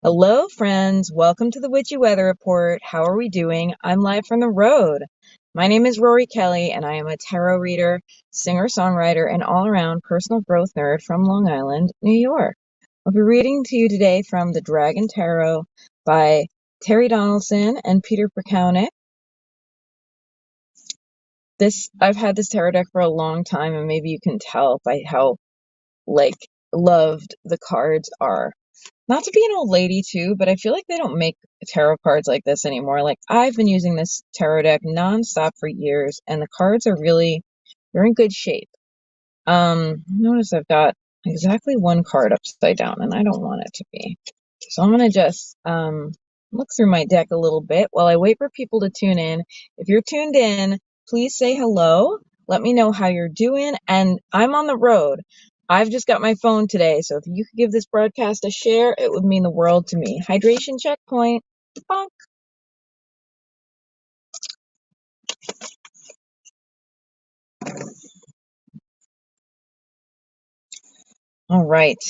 Hello, friends. Welcome to the Witchy Weather Report. How are we doing? I'm live from the road. My name is Rory Kelly, and I am a tarot reader, singer-songwriter, and all-around personal growth nerd from Long Island, New York. I'll be reading to you today from the Dragon Tarot by Terry Donaldson and Peter Perkaunik. I've had this tarot deck for a long time, and maybe you can tell by how, loved the cards are. Not to be an old lady too, but I feel like they don't make tarot cards like this anymore. Like, I've been using this tarot deck nonstop for years, and the cards are they're in good shape. Notice I've got exactly one card upside down, and I don't want it to be. So I'm gonna just look through my deck a little bit while I wait for people to tune in. If you're tuned in, please say hello. Let me know how you're doing. And I'm on the road. I've just got my phone today, so if you could give this broadcast a share, it would mean the world to me. Hydration checkpoint. Bonk. All right.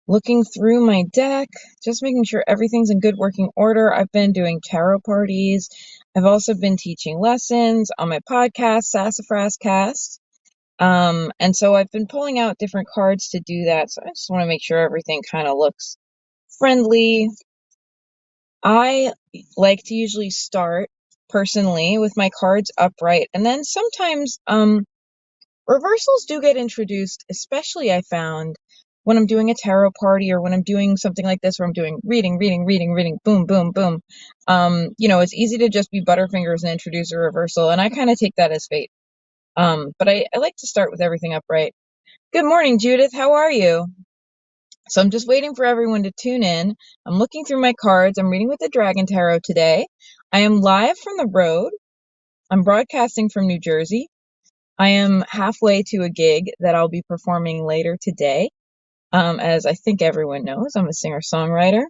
Looking through my deck, just making sure everything's in good working order. I've been doing tarot parties. I've also been teaching lessons on my podcast, Sassafras Cast. And so I've been pulling out different cards to do that. So I just want to make sure everything kind of looks friendly. I like to usually start personally with my cards upright, and then sometimes reversals do get introduced, especially I found when I'm doing a tarot party or when I'm doing something like this where I'm doing reading, boom, boom, boom. It's easy to just be Butterfingers and introduce a reversal, and I kind of take that as fate. But I like to start with everything upright. Good morning, Judith. How are you? So I'm just waiting for everyone to tune in. I'm looking through my cards. I'm reading with the Dragon Tarot today. I am live from the road. I'm broadcasting from New Jersey. I am halfway to a gig that I'll be performing later today. As I think everyone knows, I'm a singer-songwriter.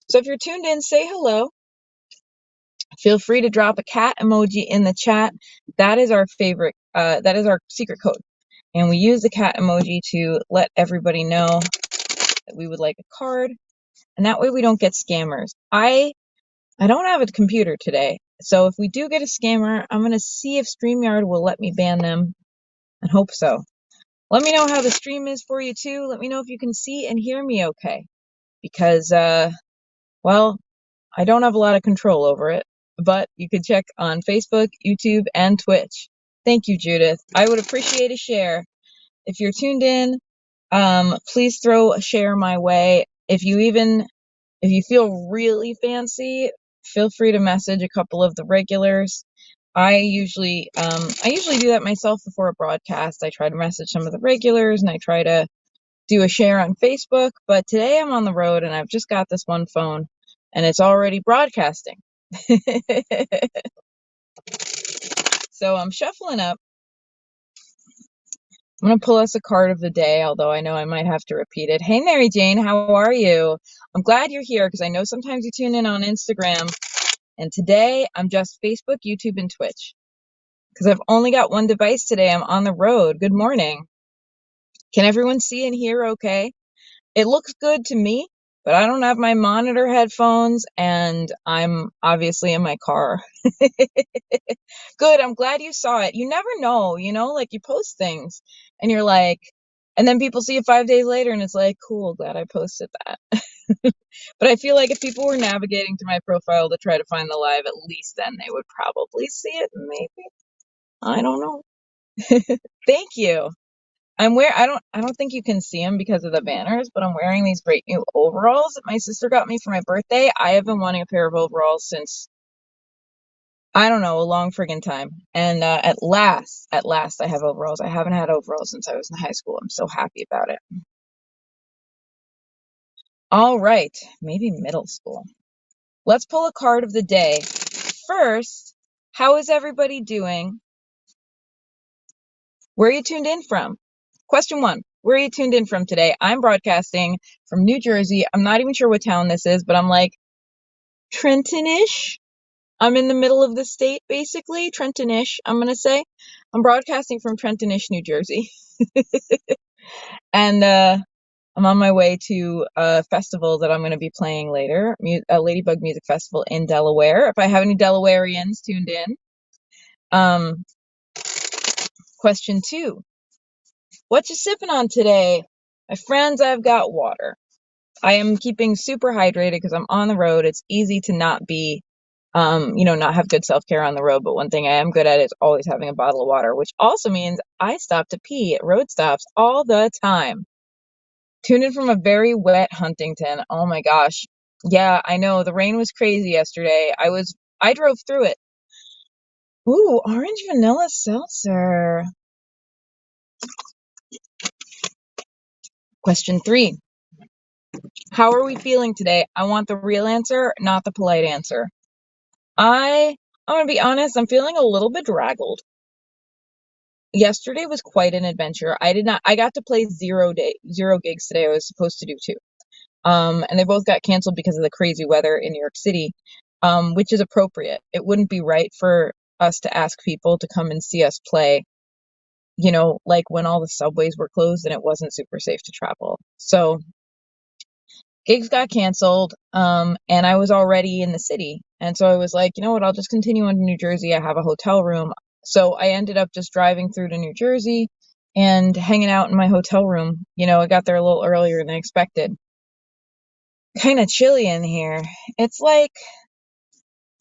So if you're tuned in, say hello. Feel free to drop a cat emoji in the chat. That is our favorite, that is our secret code. And we use the cat emoji to let everybody know that we would like a card. And that way we don't get scammers. I don't have a computer today. So if we do get a scammer, I'm going to see if StreamYard will let me ban them. I hope so. Let me know how the stream is for you too. Let me know if you can see and hear me okay. Because, well, I don't have a lot of control over it. But you can check on Facebook, YouTube, and Twitch. Thank you, Judith. I would appreciate a share. If you're tuned in, please throw a share my way. If you feel really fancy, feel free to message a couple of the regulars. I usually do that myself before a broadcast. I try to message some of the regulars and I try to do a share on Facebook, but today I'm on the road and I've just got this one phone and it's already broadcasting. So I'm shuffling up. I'm going to pull us a card of the day, although I know I might have to repeat it. Hey, Mary Jane, how are you? I'm glad you're here because I know sometimes you tune in on Instagram. And today I'm just Facebook, YouTube, and Twitch. Because I've only got one device today. I'm on the road. Good morning. Can everyone see and hear okay? It looks good to me, but I don't have my monitor headphones and I'm obviously in my car. Good. I'm glad you saw it. You never know, like you post things and you're like, and then people see it 5 days later and it's like, cool, glad I posted that. But I feel like if people were navigating to my profile to try to find the live, at least then they would probably see it. Maybe. I don't know. Thank you. I don't think you can see them because of the banners, but I'm wearing these great new overalls that my sister got me for my birthday. I have been wanting a pair of overalls since, I don't know, a long friggin' time. And at last I have overalls. I haven't had overalls since I was in high school. I'm so happy about it. All right, maybe middle school. Let's pull a card of the day. First, how is everybody doing? Where are you tuned in from? Question 1. Where are you tuned in from today? I'm broadcasting from New Jersey. I'm not even sure what town this is, but I'm like Trenton-ish. I'm in the middle of the state, basically. Trenton-ish, I'm going to say. I'm broadcasting from Trenton-ish, New Jersey. And I'm on my way to a festival that I'm going to be playing later, a Ladybug Music Festival in Delaware. If I have any Delawareans tuned in. Question 2. What you sipping on today? My friends, I've got water. I am keeping super hydrated because I'm on the road. It's easy to not be, not have good self-care on the road. But one thing I am good at is always having a bottle of water, which also means I stop to pee at road stops all the time. Tuned in from a very wet Huntington. Oh my gosh. Yeah, I know. The rain was crazy yesterday. I drove through it. Ooh, orange vanilla seltzer. Question 3. How are we feeling today? I want the real answer, not the polite answer. I'm gonna be honest, I'm feeling a little bit draggled. Yesterday was quite an adventure. I got to play 0 gigs today. I was supposed to do 2. And they both got canceled because of the crazy weather in New York City, which is appropriate. It wouldn't be right for us to ask people to come and see us play, like when all the subways were closed and it wasn't super safe to travel. So gigs got canceled, and I was already in the city. And so I was like, you know what, I'll just continue on to New Jersey. I have a hotel room. So I ended up just driving through to New Jersey and hanging out in my hotel room. I got there a little earlier than I expected. Kind of chilly in here. It's like,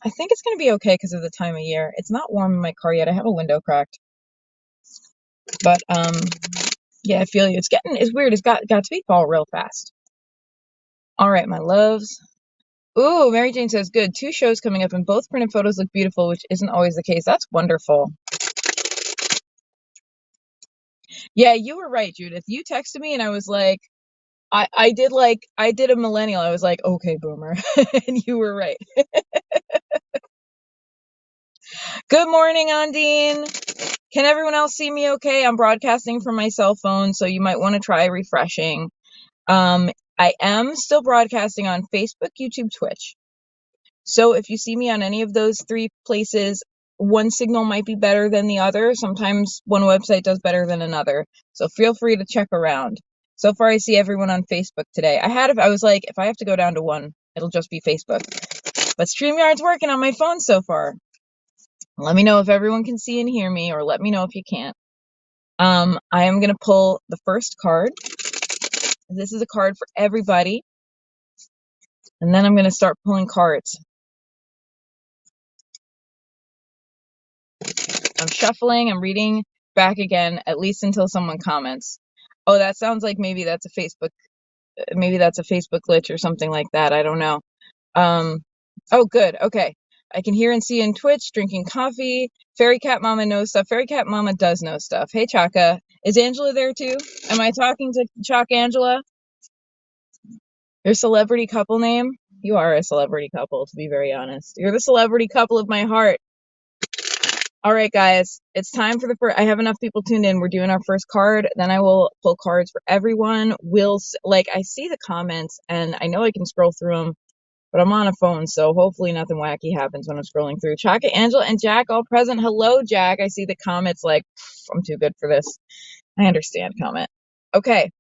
I think it's going to be okay because of the time of year. It's not warm in my car yet. I have a window cracked. But, yeah, I feel you. It's weird. It's got to be fall real fast. All right, my loves. Ooh, Mary Jane says, good. 2 shows coming up and both printed photos look beautiful, which isn't always the case. That's wonderful. Yeah, you were right, Judith. You texted me and I was like, I did a millennial. I was like, okay, boomer. And you were right. Good morning, Ondine. Can everyone else see me okay? I'm broadcasting from my cell phone, so you might want to try refreshing. I am still broadcasting on Facebook, YouTube, Twitch. So if you see me on any of those 3 places, one signal might be better than the other. Sometimes one website does better than another. So feel free to check around. So far, I see everyone on Facebook today. I was like, if I have to go down to 1, it'll just be Facebook. But StreamYard's working on my phone so far. Let me know if everyone can see and hear me, or let me know if you can't. I am going to pull the first card. This is a card for everybody. And then I'm going to start pulling cards. I'm shuffling, I'm reading back again, at least until someone comments. Oh, that sounds like maybe that's a Facebook glitch or something like that. I don't know. Oh, good. Okay. I can hear and see in Twitch, drinking coffee. Fairy Cat Mama knows stuff. Fairy Cat Mama does know stuff. Hey, Chaka. Is Angela there too? Am I talking to Chalk Angela? Your celebrity couple name? You are a celebrity couple, to be very honest. You're the celebrity couple of my heart. All right, guys, it's time for the first. I have enough people tuned in. We're doing our first card. Then I will pull cards for everyone. I see the comments and I know I can scroll through them, but I'm on a phone, so hopefully nothing wacky happens when I'm scrolling through. Chaka, Angela, and Jack all present. Hello, Jack. I see the comments like, I'm too good for this. I understand comment. Okay.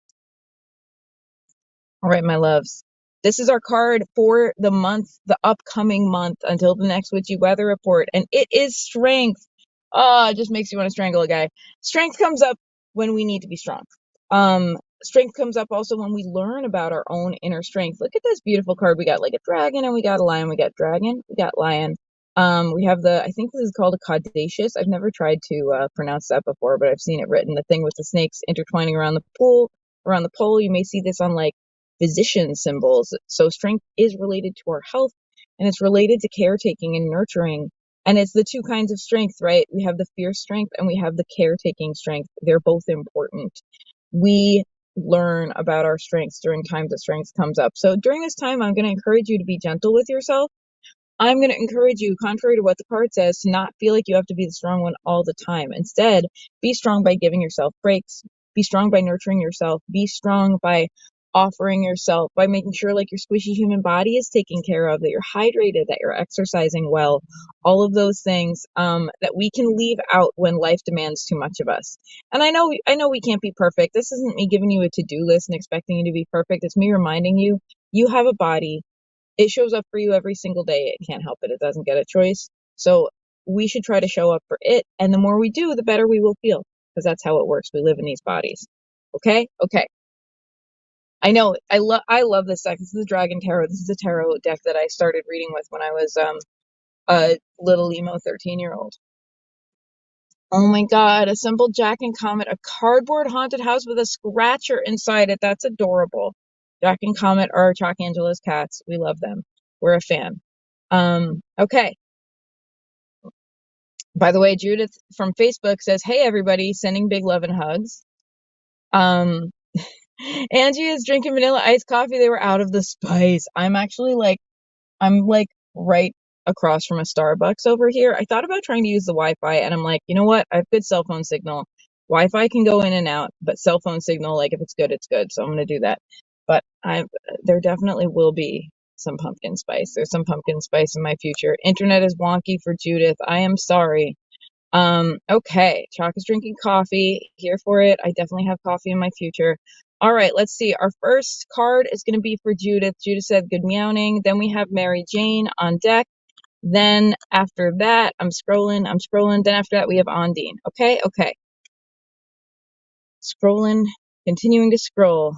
All right, my loves. This is our card for the upcoming month until the next Witchy Weather Report, and it is Strength. It just makes you want to strangle a guy. Strength comes up when we need to be strong. Strength comes up also when we learn about our own inner strength. Look at this beautiful card. We got like a dragon and we got a lion. We got dragon. We got lion. We have I think this is called a caudaceous. I've never tried to pronounce that before, but I've seen it written. The thing with the snakes intertwining around the pole. You may see this on like physician symbols. So strength is related to our health and it's related to caretaking and nurturing. And it's the 2 kinds of strength, right? We have the fierce strength and we have the caretaking strength. They're both important. We learn about our strengths during times that strength comes up. So during this time, I'm going to encourage you to be gentle with yourself. I'm going to encourage you, contrary to what the card says, to not feel like you have to be the strong one all the time. Instead, be strong by giving yourself breaks. Be strong by nurturing yourself. Be strong by offering yourself, by making sure like your squishy human body is taken care of, that you're hydrated, that you're exercising well, all of those things that we can leave out when life demands too much of us. And I know we can't be perfect. This isn't me giving you a to-do list and expecting you to be perfect. It's me reminding you, you have a body. It shows up for you every single day. It can't help it. It doesn't get a choice. So we should try to show up for it. And the more we do, the better we will feel, because that's how it works. We live in these bodies. Okay? Okay. I know. I love this deck. This is the Dragon Tarot. This is a tarot deck that I started reading with when I was a little emo 13-year-old. Oh my God, a simple Jack and Comet, a cardboard haunted house with a scratcher inside it. That's adorable. Jack and Comet are Chalk Angela's cats. We love them. We're a fan. Okay. By the way, Judith from Facebook says, "Hey everybody, sending big love and hugs." Um, Angie is drinking vanilla iced coffee. They were out of the spice. I'm like right across from a Starbucks over here. I thought about trying to use the Wi-Fi, and I'm like, you know what? I have good cell phone signal. Wi-Fi can go in and out, but cell phone signal, like if it's good, it's good. So I'm gonna do that. But there definitely will be some pumpkin spice. There's some pumpkin spice in my future. Internet is wonky for Judith. I am sorry. Okay. Chalk is drinking coffee. Here for it. I definitely have coffee in my future. All right, let's see. Our first card is going to be for Judith. Judith said good meowing. Then we have Mary Jane on deck. Then after that, I'm scrolling. Then after that, we have Ondine. Okay, okay. Scrolling, continuing to scroll.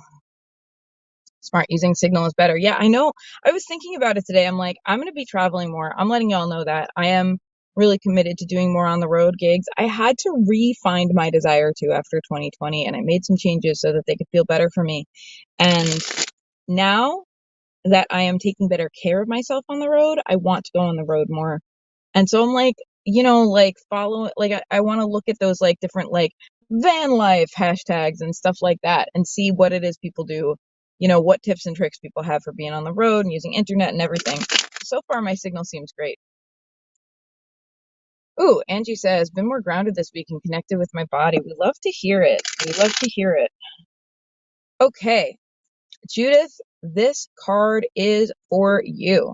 Smart, using Signal is better. Yeah, I know. I was thinking about it today. I'm like, I'm going to be traveling more. I'm letting y'all know that. I am really committed to doing more on the road gigs. I had to re-find my desire to after 2020, and I made some changes so that they could feel better for me. And now that I am taking better care of myself on the road, I want to go on the road more. And so I'm like, like follow, like I want to look at those like different like van life hashtags and stuff like that and see what it is people do, what tips and tricks people have for being on the road and using internet and everything. So far, my signal seems great. Ooh, Angie says, been more grounded this week and connected with my body. We love to hear it. We love to hear it. Okay. Judith, this card is for you.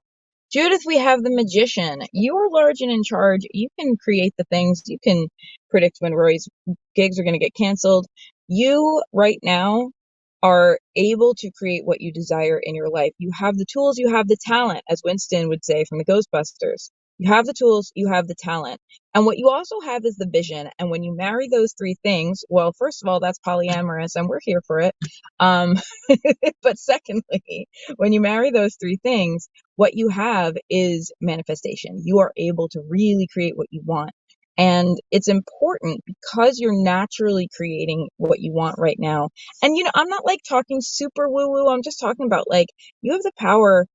Judith, we have the Magician. You are large and in charge. You can create the things. You can predict when Roy's gigs are going to get canceled. You, right now, are able to create what you desire in your life. You have the tools, you have the talent, as Winston would say from the Ghostbusters. You have the tools, you have the talent. And what you also have is the vision. And when you marry those three things, well, first of all, that's polyamorous, and we're here for it. But secondly, when you marry those three things, what you have is manifestation. You are able to really create what you want. And it's important because you're naturally creating what you want right now. And, I'm not like talking super woo woo. I'm just talking about like you have the power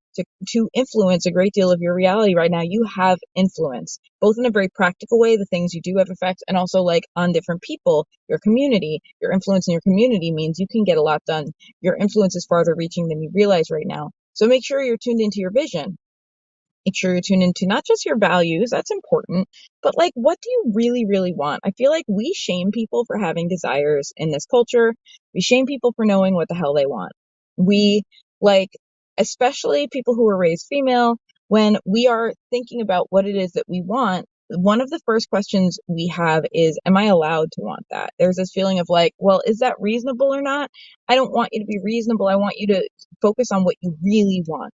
to influence a great deal of your reality right now. You have influence, both in a very practical way, the things you do have effects, and also like on different people, your community. Your influence in your community means you can get a lot done. Your influence is farther reaching than you realize right now. So make sure you're tuned into your vision. Make sure you're tuned into not just your values, that's important, but like, what do you really, really want? I feel like we shame people for having desires in this culture. We shame people for knowing what the hell they want. We like, especially people who are raised female, when we are thinking about what it is that we want, one of the first questions we have is, am I allowed to want that? There's this feeling of like, well, is that reasonable or not? I don't want you to be reasonable. I want you to focus on what you really want.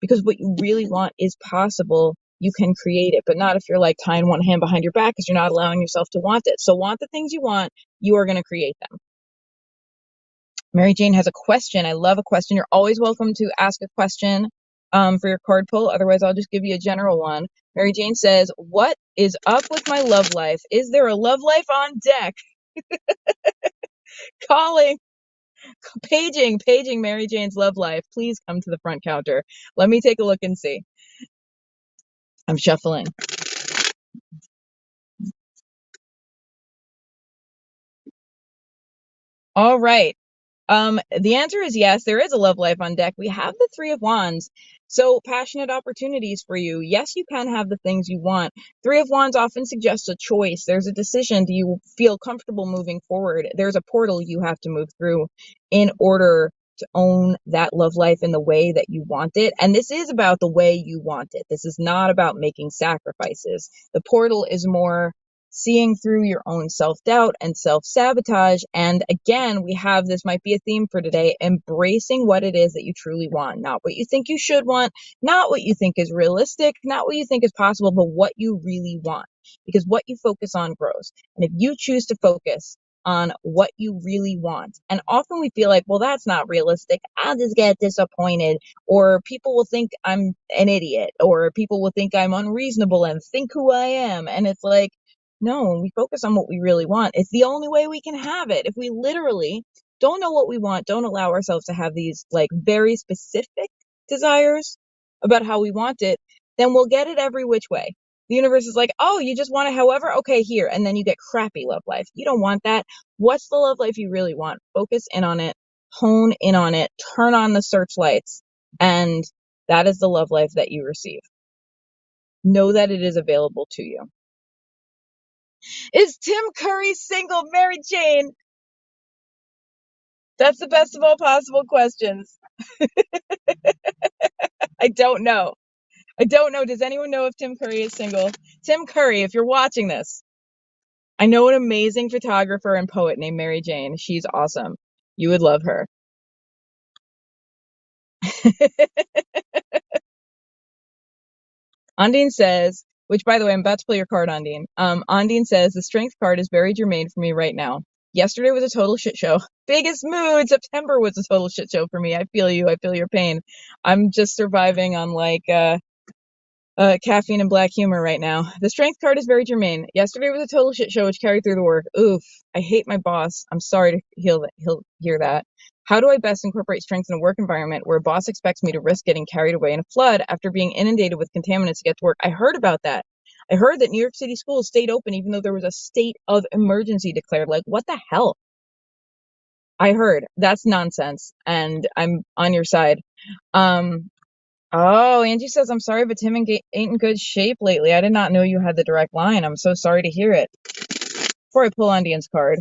Because what you really want is possible. You can create it, but not if you're like tying one hand behind your back because you're not allowing yourself to want it. So want the things you want. You are going to create them. Mary Jane has a question. I love a question. You're always welcome to ask a question for your card pull. Otherwise, I'll just give you a general one. Mary Jane says, what is up with my love life? Is there a love life on deck? Calling, paging Mary Jane's love life. Please come to the front counter. Let me take a look and see. I'm shuffling. All right. The answer is yes, there is a love life on deck. We have the Three of Wands. So passionate opportunities for you. Yes, you can have the things you want. Three of Wands often suggests a choice. There's a decision. Do you feel comfortable moving forward? There's a portal you have to move through in order to own that love life in the way that you want it. And this is about the way you want it. This is not about making sacrifices. The portal is more seeing through your own self-doubt and self-sabotage. And again, we have, this might be a theme for today, embracing what it is that you truly want, not what you think you should want, not what you think is realistic, not what you think is possible, but what you really want. Because what you focus on grows. And if you choose to focus on what you really want, and often we feel like, well, that's not realistic, I'll just get disappointed, or people will think I'm an idiot, or people will think I'm unreasonable and think who I am. And it's like, no, when we focus on what we really want, it's the only way we can have it. If we literally don't know what we want, don't allow ourselves to have these like very specific desires about how we want it, then we'll get it every which way. The universe is like, oh, you just want it however? Okay, here. And then you get crappy love life. You don't want that. What's the love life you really want? Focus in on it, hone in on it, turn on the searchlights, and that is the love life that you receive. Know that it is available to you. Is Tim Curry single, Mary Jane? That's the best of all possible questions. I don't know. I don't know. Does anyone know if Tim Curry is single? Tim Curry, if you're watching this, I know an amazing photographer and poet named Mary Jane. She's awesome. You would love her. Ondine says, which by the way, I'm about to play your card, Ondine. Ondine says, the strength card is very germane for me right now. Yesterday was a total shit show. Biggest mood. September was a total shit show for me. I feel you. I feel your pain. I'm just surviving on like, caffeine and black humor right now. The strength card is very germane. Yesterday was a total shit show, which carried through the work. Oof. I hate my boss. I'm sorry to hear that. How do I best incorporate strength in a work environment where a boss expects me to risk getting carried away in a flood after being inundated with contaminants to get to work? I heard about that. I heard that New York City schools stayed open even though there was a state of emergency declared. Like, what the hell? I heard. That's nonsense. And I'm on your side. Oh, Angie says, I'm sorry, but Tim ain't in good shape lately. I did not know you had the direct line. I'm so sorry to hear it. Before I pull Ondine's card,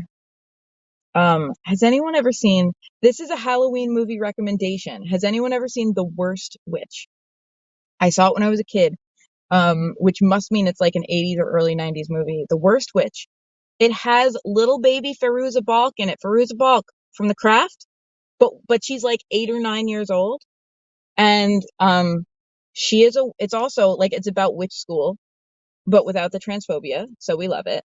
has anyone ever seen, this is a Halloween movie recommendation. Has anyone ever seen The Worst Witch? I saw it when I was a kid, which must mean it's like an 80s or early 90s movie. The Worst Witch. It has little baby Fairuza Balk in it. Fairuza Balk from The Craft, but she's like 8 or 9 years old. And it's also like, it's about witch school, but without the transphobia, so we love it.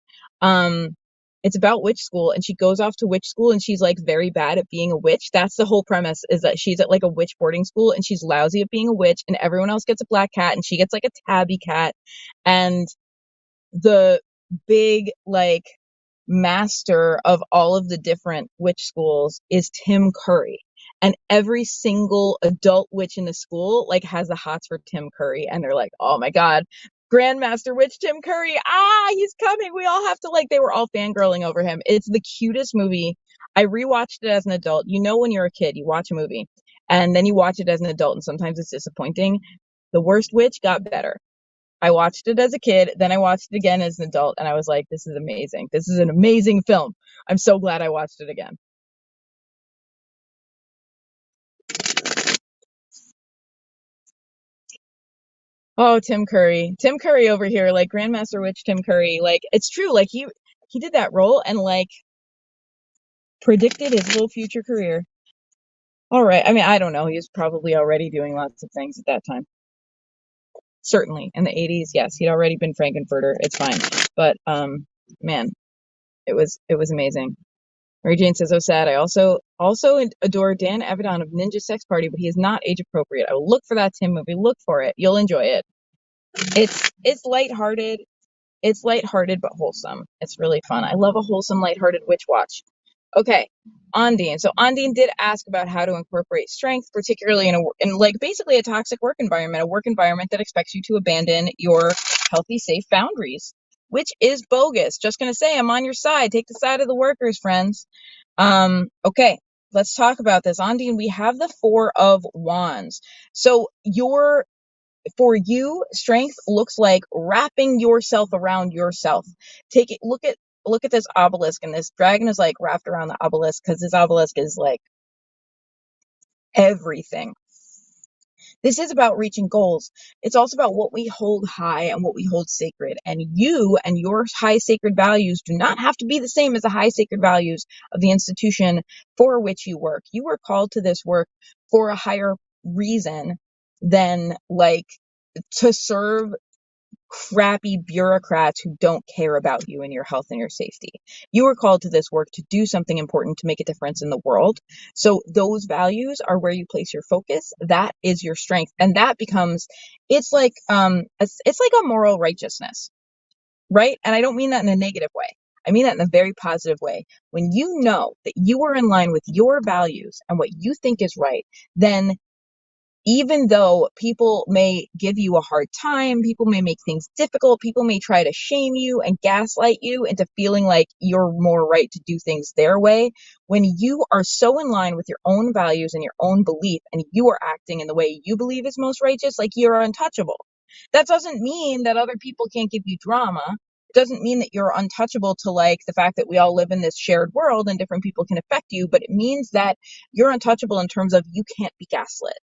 It's about witch school, and she goes off to witch school, and she's like very bad at being a witch. That's the whole premise, is that she's at like a witch boarding school, and she's lousy at being a witch, and everyone else gets a black cat, and she gets like a tabby cat. And the big like master of all of the different witch schools is Tim Curry. And every single adult witch in the school like has the hots for Tim Curry, and they're like, oh my god, Grandmaster Witch Tim Curry, he's coming, we all have to, like, they were all fangirling over him. It's the cutest movie. I rewatched it as an adult. You know, when you're a kid, you watch a movie and then you watch it as an adult and sometimes it's disappointing. The Worst Witch got better. I watched it as a kid, then I watched it again as an adult, and I was like, this is amazing. This is an amazing film. I'm so glad I watched it again. Oh, Tim Curry. Tim Curry over here, like Grandmaster Witch Tim Curry. Like, it's true. Like, he did that role and like predicted his whole future career. All right. I mean, I don't know. He was probably already doing lots of things at that time. Certainly in the 80s, yes, he'd already been Frankenfurter. It's fine. But man, it was amazing. Mary Jane says, "Oh, sad. I also adore Dan Avedon of Ninja Sex Party, but he is not age appropriate. I will look for that Tim movie. Look for it. You'll enjoy it. It's lighthearted. It's lighthearted but wholesome. It's really fun. I love a wholesome, lighthearted witch watch." Okay, Ondine. So Ondine did ask about how to incorporate strength, particularly in like basically a toxic work environment, a work environment that expects you to abandon your healthy, safe boundaries, which is bogus. Just gonna say, I'm on your side. Take the side of the workers, friends. Okay, let's talk about this. Ondine, we have the Four of Wands. So for you, strength looks like wrapping yourself around yourself. Look at this obelisk, and this dragon is like wrapped around the obelisk because this obelisk is like everything. This is about reaching goals. It's also about what we hold high and what we hold sacred. And you and your high sacred values do not have to be the same as the high sacred values of the institution for which you work. You were called to this work for a higher reason than like to serve crappy bureaucrats who don't care about you and your health and your safety. You were called to this work to do something important, to make a difference in the world. So those values are where you place your focus. That is your strength. And that becomes, it's like a moral righteousness, right? And I don't mean that in a negative way. I mean that in a very positive way. When you know that you are in line with your values and what you think is right, then even though people may give you a hard time, people may make things difficult, people may try to shame you and gaslight you into feeling like you're more right to do things their way, when you are so in line with your own values and your own belief and you are acting in the way you believe is most righteous, like you're untouchable. That doesn't mean that other people can't give you drama. It doesn't mean that you're untouchable to like the fact that we all live in this shared world and different people can affect you, but it means that you're untouchable in terms of you can't be gaslit.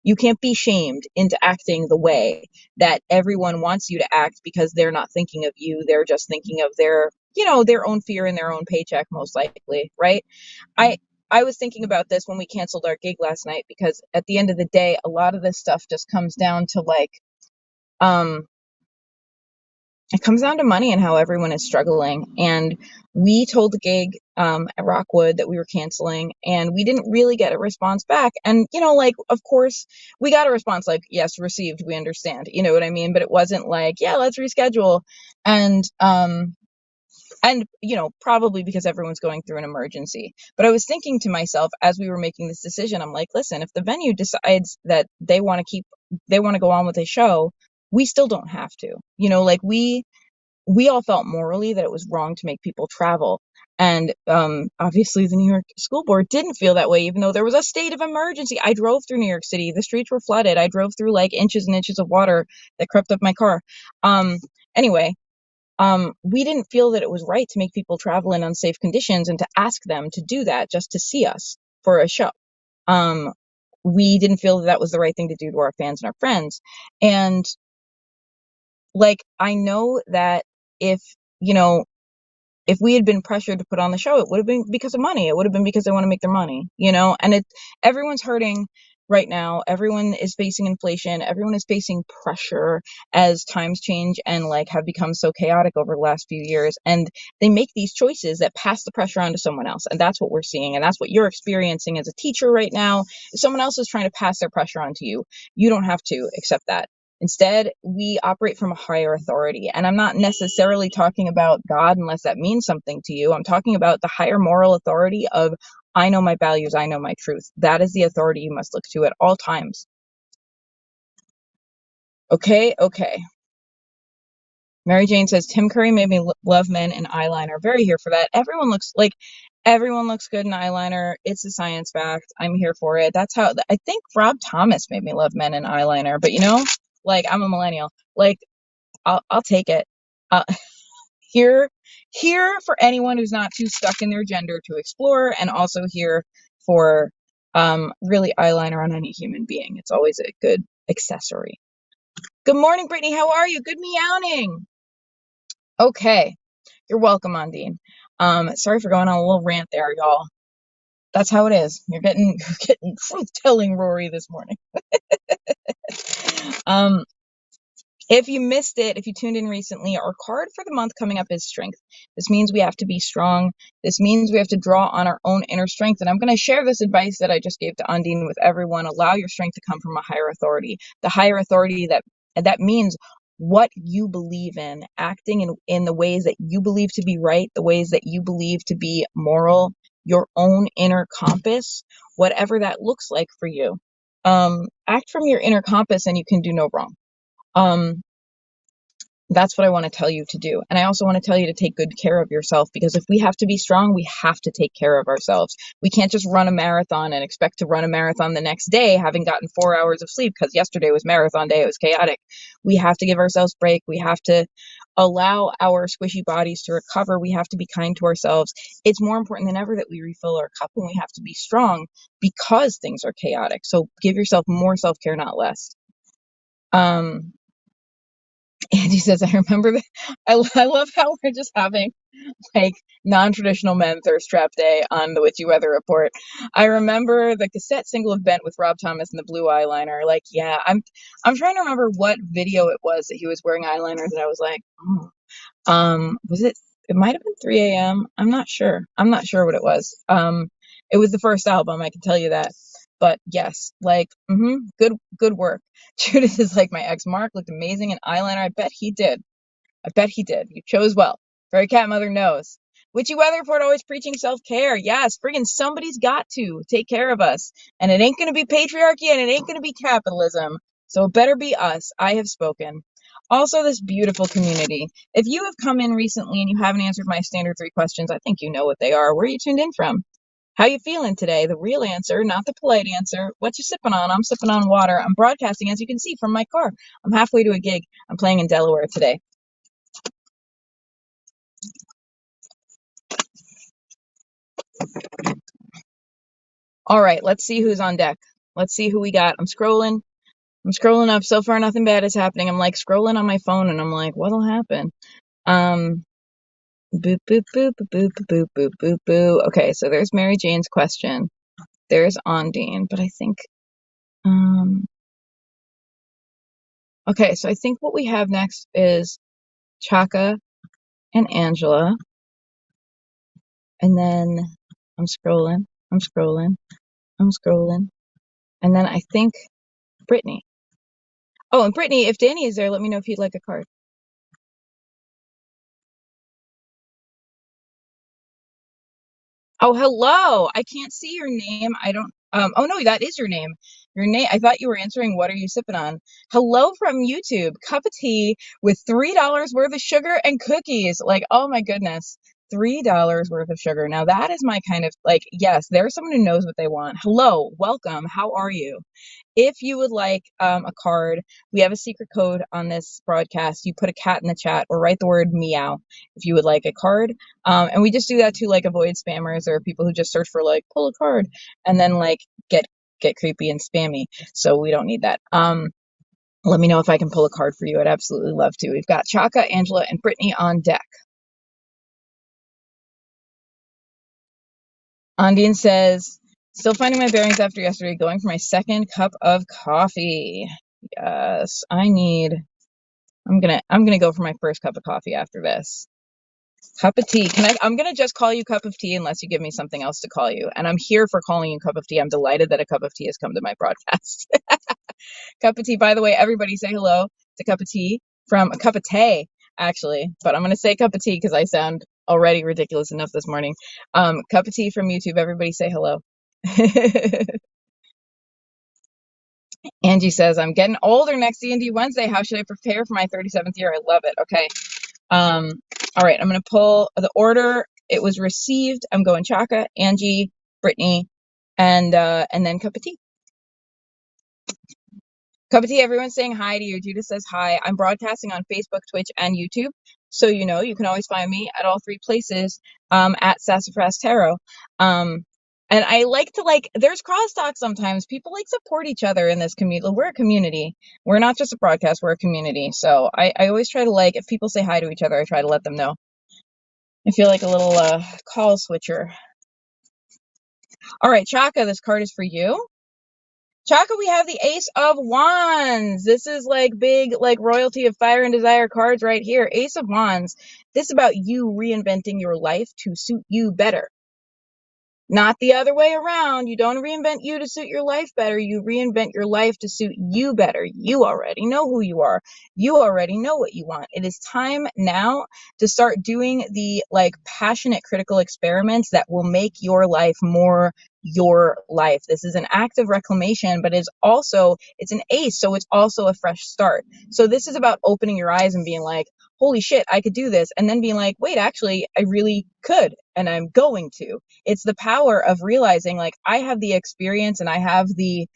You can't be shamed into acting the way that everyone wants you to act because they're not thinking of you. They're just thinking of their own fear and their own paycheck, most likely, right? I I was thinking about this when we canceled our gig last night because at the end of the day, a lot of this stuff just comes down to um it comes down to money and how everyone is struggling. And we told the gig at Rockwood that we were canceling, and we didn't really get a response back. And, like, of course, we got a response like, yes, received, we understand. You know what I mean? But it wasn't like, yeah, let's reschedule. And, probably because everyone's going through an emergency. But I was thinking to myself as we were making this decision, I'm like, listen, if the venue decides that they want to go on with a show, we still don't have to. Like we all felt morally that it was wrong to make people travel. And obviously, the New York School Board didn't feel that way, even though there was a state of emergency. I drove through New York City. The streets were flooded. I drove through like inches and inches of water that crept up my car. Anyway, we didn't feel that it was right to make people travel in unsafe conditions and to ask them to do that just to see us for a show. Um, we didn't feel that was the right thing to do to our fans and our friends. And like, I know that if, you know, if we had been pressured to put on the show, it would have been because of money. It would have been because they want to make their money, and everyone's hurting right now. Everyone is facing inflation. Everyone is facing pressure as times change and like have become so chaotic over the last few years. And they make these choices that pass the pressure on to someone else. And that's what we're seeing. And that's what you're experiencing as a teacher right now. If someone else is trying to pass their pressure on to you, you don't have to accept that. Instead, we operate from a higher authority. And I'm not necessarily talking about God unless that means something to you. I'm talking about the higher moral authority of, I know my values, I know my truth. That is the authority you must look to at all times. Okay. Mary Jane says, Tim Curry made me love men in eyeliner. Very here for that. Everyone looks good in eyeliner. It's a science fact. I'm here for it. That's how I think Rob Thomas made me love men in eyeliner. But like, I'm a millennial. Like, I'll take it. Uh, here for anyone who's not too stuck in their gender to explore, and also here for really eyeliner on any human being. It's always a good accessory. Good morning, Brittany. How are you? Good meowing. Okay. You're welcome, Ondine. Sorry for going on a little rant there, y'all. That's how it is. You're getting truth telling Rory this morning. If you missed it, if you tuned in recently, our card for the month coming up is strength. This means we have to be strong. This means we have to draw on our own inner strength. And I'm going to share this advice that I just gave to Undine with everyone. Allow your strength to come from a higher authority. The higher authority that means what you believe in, acting in the ways that you believe to be right, the ways that you believe to be moral, your own inner compass, whatever that looks like for you. Act from your inner compass and you can do no wrong. That's what I want to tell you to do. And I also want to tell you to take good care of yourself, because if we have to be strong, we have to take care of ourselves. We can't just run a marathon and expect to run a marathon the next day having gotten 4 hours of sleep, because yesterday was marathon day. It was chaotic. We have to give ourselves break. We have to allow our squishy bodies to recover. We have to be kind to ourselves. It's more important than ever that we refill our cup, and we have to be strong because things are chaotic. So give yourself more self-care, not less. Um, Andy says, I remember that. I love how we're just having like non-traditional men thirst trap day on the Witchy Weather Report. I remember the cassette single of Bent with Rob Thomas and the blue eyeliner. Like, yeah, I'm trying to remember what video it was that he was wearing eyeliner that I was like, oh. Was it? It might have been 3 a.m. I'm not sure. I'm not sure what it was. It was the first album, I can tell you that. But yes, like, good work. Judith is like, my ex Mark looked amazing in eyeliner. I bet he did. I bet he did. You chose well. Fairy Cat Mother knows. Witchy Weather Report always preaching self-care. Yes, friggin' somebody's got to take care of us. And it ain't gonna be patriarchy and it ain't gonna be capitalism. So it better be us. I have spoken. Also, this beautiful community. If you have come in recently and you haven't answered my standard 3 questions, I think you know what they are. Where are you tuned in from? How you feeling today? The real answer, not the polite answer. What you sipping on? I'm sipping on water. I'm broadcasting, as you can see, from my car. I'm halfway to a gig. I'm playing in Delaware today. All right, let's see who's on deck. Let's see who we got. I'm scrolling. I'm scrolling up. So far, nothing bad is happening. I'm like scrolling on my phone, and I'm like, what'll happen? Boop boop boop boop boop boop boop boop boop. Okay, so there's Mary Jane's question. There's Ondine, but I think okay, so I think what we have next is Chaka and Angela, and then I'm scrolling. I'm scrolling. I'm scrolling, and then I think Brittany. Oh, and Brittany, if Danny is there, let me know if you'd like a card. Oh, hello. I can't see your name. I don't, oh no, that is your name. Your name, I thought you were answering, what are you sipping on? Hello from YouTube. Cup of tea with $3 worth of sugar and cookies. Like, oh my goodness. $3 worth of sugar. Now that is my kind of, like, yes, there's someone who knows what they want. Hello, welcome. How are you? If you would like a card, we have a secret code on this broadcast. You put a cat in the chat or write the word meow if you would like a card. And we just do that to like avoid spammers or people who just search for like pull a card and then like get creepy and spammy. So we don't need that. Let me know if I can pull a card for you. I'd absolutely love to. We've got Chaka, Angela, and Brittany on deck. Ondine says, still finding my bearings after yesterday, going for my second cup of coffee. Yes, I'm gonna go for my first cup of coffee after this. Cup of tea. I'm gonna just call you cup of tea unless you give me something else to call you. And I'm here for calling you cup of tea. I'm delighted that a cup of tea has come to my broadcast. Cup of tea. By the way, everybody say hello to cup of tea from a cup of tea, actually. But I'm gonna say cup of tea because I sound already ridiculous enough this morning. Cup of tea from YouTube. Everybody say hello. Angie says, I'm getting older next D&D Wednesday. How should I prepare for my 37th year? I love it. Okay. All right. I'm going to pull the order. It was received. I'm going Chaka, Angie, Brittany, and then cup of tea. Cup of tea, everyone's saying hi to you. Judith says hi. I'm broadcasting on Facebook, Twitch, and YouTube. So you know, you can always find me at all 3 places at Sassafras Tarot. And I like to there's crosstalk sometimes. People like support each other in this community. We're a community. We're not just a broadcast, we're a community. So I always try to if people say hi to each other, I try to let them know. I feel like a little call switcher. All right, Chaka, this card is for you. Chaka, we have the Ace of Wands. This is like big, like royalty of fire and desire cards right here. Ace of Wands. This is about you reinventing your life to suit you better. Not the other way around. You don't reinvent you to suit your life better. You reinvent your life to suit you better. You already know who you are. You already know what you want. It is time now to start doing the passionate critical experiments that will make your life more your life. This is an act of reclamation, but it's an ace. So it's also a fresh start. So this is about opening your eyes and being like, holy shit, I could do this. And then being like, wait, actually, I really could. And I'm going to. It's the power of realizing I have the experience and I have the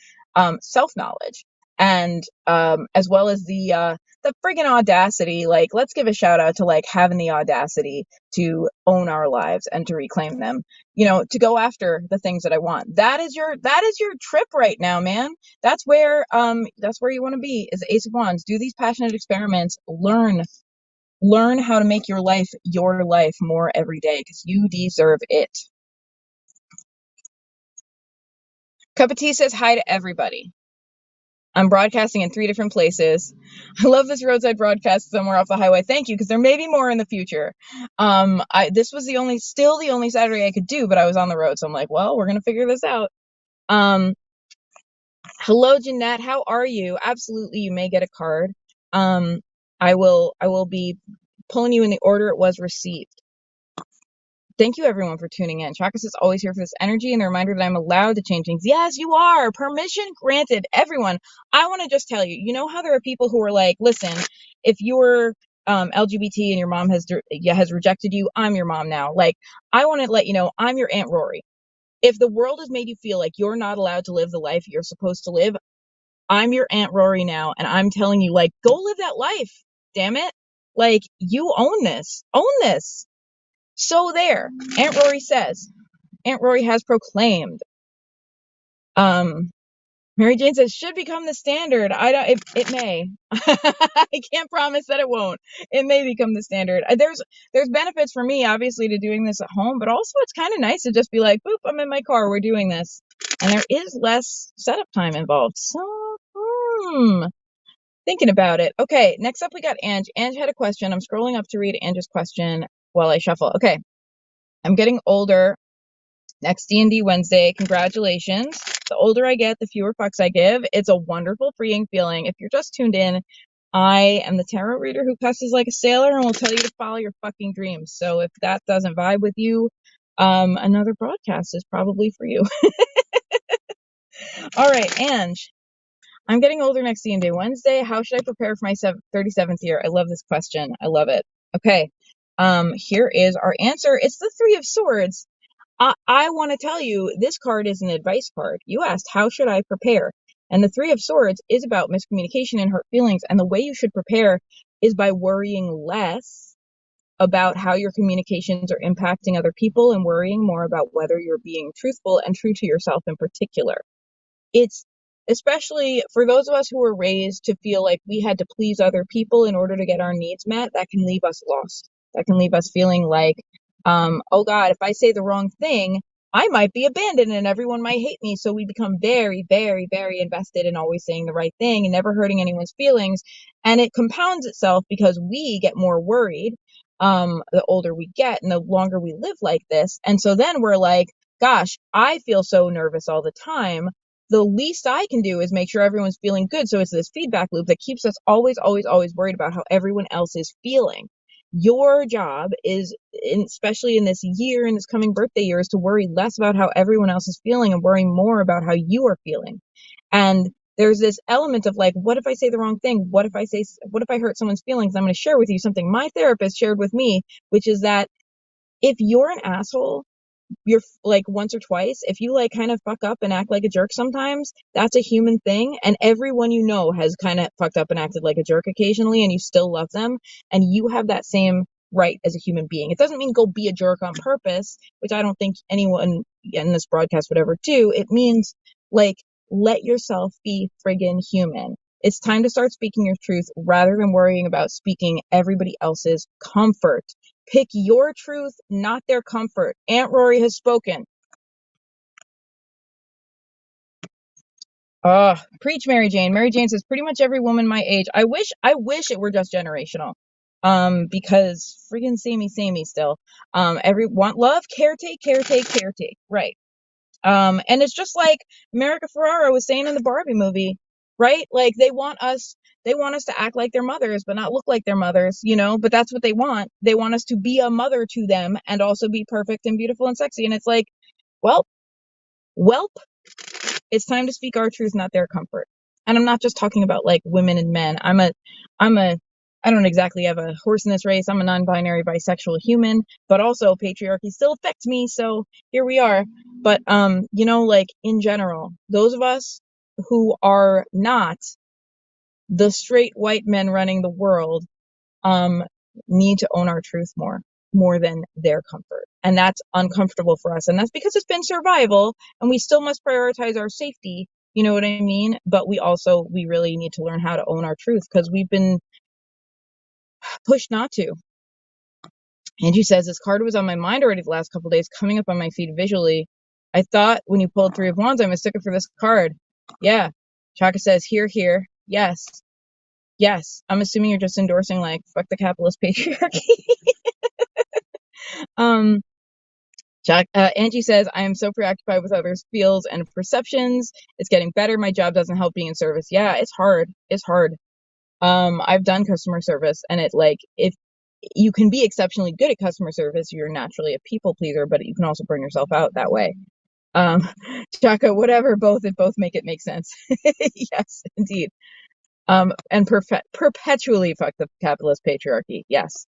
self-knowledge. and as well as the friggin' audacity. Like, let's give a shout out to like having the audacity to own our lives and to reclaim them, to go after the things that I want. That is your trip right now, man. That's where you want to be, is Ace of Wands. Do these passionate experiments. Learn how to make your life more every day, because you deserve it. Cup of Tea says hi to everybody. I'm broadcasting in 3 different places. I love this roadside broadcast somewhere off the highway. Thank you, because there may be more in the future. This was still the only Saturday I could do, but I was on the road, so I'm like, well, we're gonna figure this out. Hello, Jeanette. How are you? Absolutely, you may get a card. I will be pulling you in the order it was received. Thank you, everyone, for tuning in. Chakas is always here for this energy and the reminder that I'm allowed to change things. Yes, you are. Permission granted. Everyone, I want to just tell you, you know how there are people who are like, listen, if you're LGBT and your mom has rejected you, I'm your mom now. Like, I want to let you know, I'm your Aunt Rory. If the world has made you feel like you're not allowed to live the life you're supposed to live, I'm your Aunt Rory now, and I'm telling you, like, go live that life. Damn it. Like, you own this. Own this. So there, Aunt Rory says. Aunt Rory has proclaimed. Mary Jane says should become the standard. I don't. It may. I can't promise that it won't. It may become the standard. There's benefits for me, obviously, to doing this at home, but also it's kind of nice to just be like, boop, I'm in my car, we're doing this, and there is less setup time involved. So, thinking about it. Okay, next up we got Ange. Ange had a question. I'm scrolling up to read Ange's question while I shuffle. Okay. I'm getting older. Next D&D Wednesday. Congratulations. The older I get, the fewer fucks I give. It's a wonderful, freeing feeling. If you're just tuned in, I am the tarot reader who cusses like a sailor and will tell you to follow your fucking dreams. So if that doesn't vibe with you, another broadcast is probably for you. All right, Ange. I'm getting older next D&D Wednesday. How should I prepare for my 37th year? I love this question. I love it. Okay. Here is our answer. It's the Three of Swords. I want to tell you, this card is an advice card. You asked, how should I prepare? And the Three of Swords is about miscommunication and hurt feelings. And the way you should prepare is by worrying less about how your communications are impacting other people and worrying more about whether you're being truthful and true to yourself in particular. It's especially for those of us who were raised to feel like we had to please other people in order to get our needs met, that can leave us lost. That can leave us feeling like, oh God, if I say the wrong thing, I might be abandoned and everyone might hate me. So we become very, very, very invested in always saying the right thing and never hurting anyone's feelings. And it compounds itself because we get more worried the older we get and the longer we live like this. And so then we're like, gosh, I feel so nervous all the time. The least I can do is make sure everyone's feeling good. So it's this feedback loop that keeps us always, always, always worried about how everyone else is feeling. Your job is, especially in this year, in this coming birthday year, is to worry less about how everyone else is feeling and worry more about how you are feeling. And there's this element of like, what if I say the wrong thing? What if I hurt someone's feelings? I'm going to share with you something my therapist shared with me, which is that if you're an asshole, you're like once or twice, if you like kind of fuck up and act like a jerk sometimes, that's a human thing. And everyone you know has kind of fucked up and acted like a jerk occasionally, and you still love them. And you have that same right as a human being. It doesn't mean go be a jerk on purpose, which I don't think anyone in this broadcast would ever do. It means like, let yourself be friggin' human. It's time to start speaking your truth rather than worrying about speaking everybody else's comfort. Pick your truth, not their comfort. Aunt Rory has spoken. Preach, Mary Jane. Mary Jane says pretty much every woman my age. I wish it were just generational. Because friggin' samey still. Want love, caretake. Right. And it's just like America Ferrera was saying in the Barbie movie, right? Like they want us to act like their mothers, but not look like their mothers, but that's what they want. They want us to be a mother to them and also be perfect and beautiful and sexy. And it's like, well, welp, it's time to speak our truth, not their comfort. And I'm not just talking about like women and men. I don't exactly have a horse in this race. I'm a non-binary bisexual human, but also patriarchy still affects me. So here we are. But, like in general, those of us who are not the straight white men running the world need to own our truth more than their comfort. And that's uncomfortable for us. And that's because it's been survival and we still must prioritize our safety. You know what I mean? But we really need to learn how to own our truth because we've been pushed not to. Angie says, this card was on my mind already the last couple of days, coming up on my feed visually. I thought when you pulled Three of Wands, I mistook it for this card. Yeah. Chaka says, here, here. Yes. Yes. I'm assuming you're just endorsing, like, fuck the capitalist patriarchy. Angie says, I am so preoccupied with others' feels and perceptions. It's getting better. My job doesn't help being in service. Yeah, it's hard. It's hard. I've done customer service and if you can be exceptionally good at customer service, you're naturally a people pleaser, but you can also burn yourself out that way. Chaka, whatever, if both make it make sense. Yes, indeed. And perpetually fuck the capitalist patriarchy. Yes.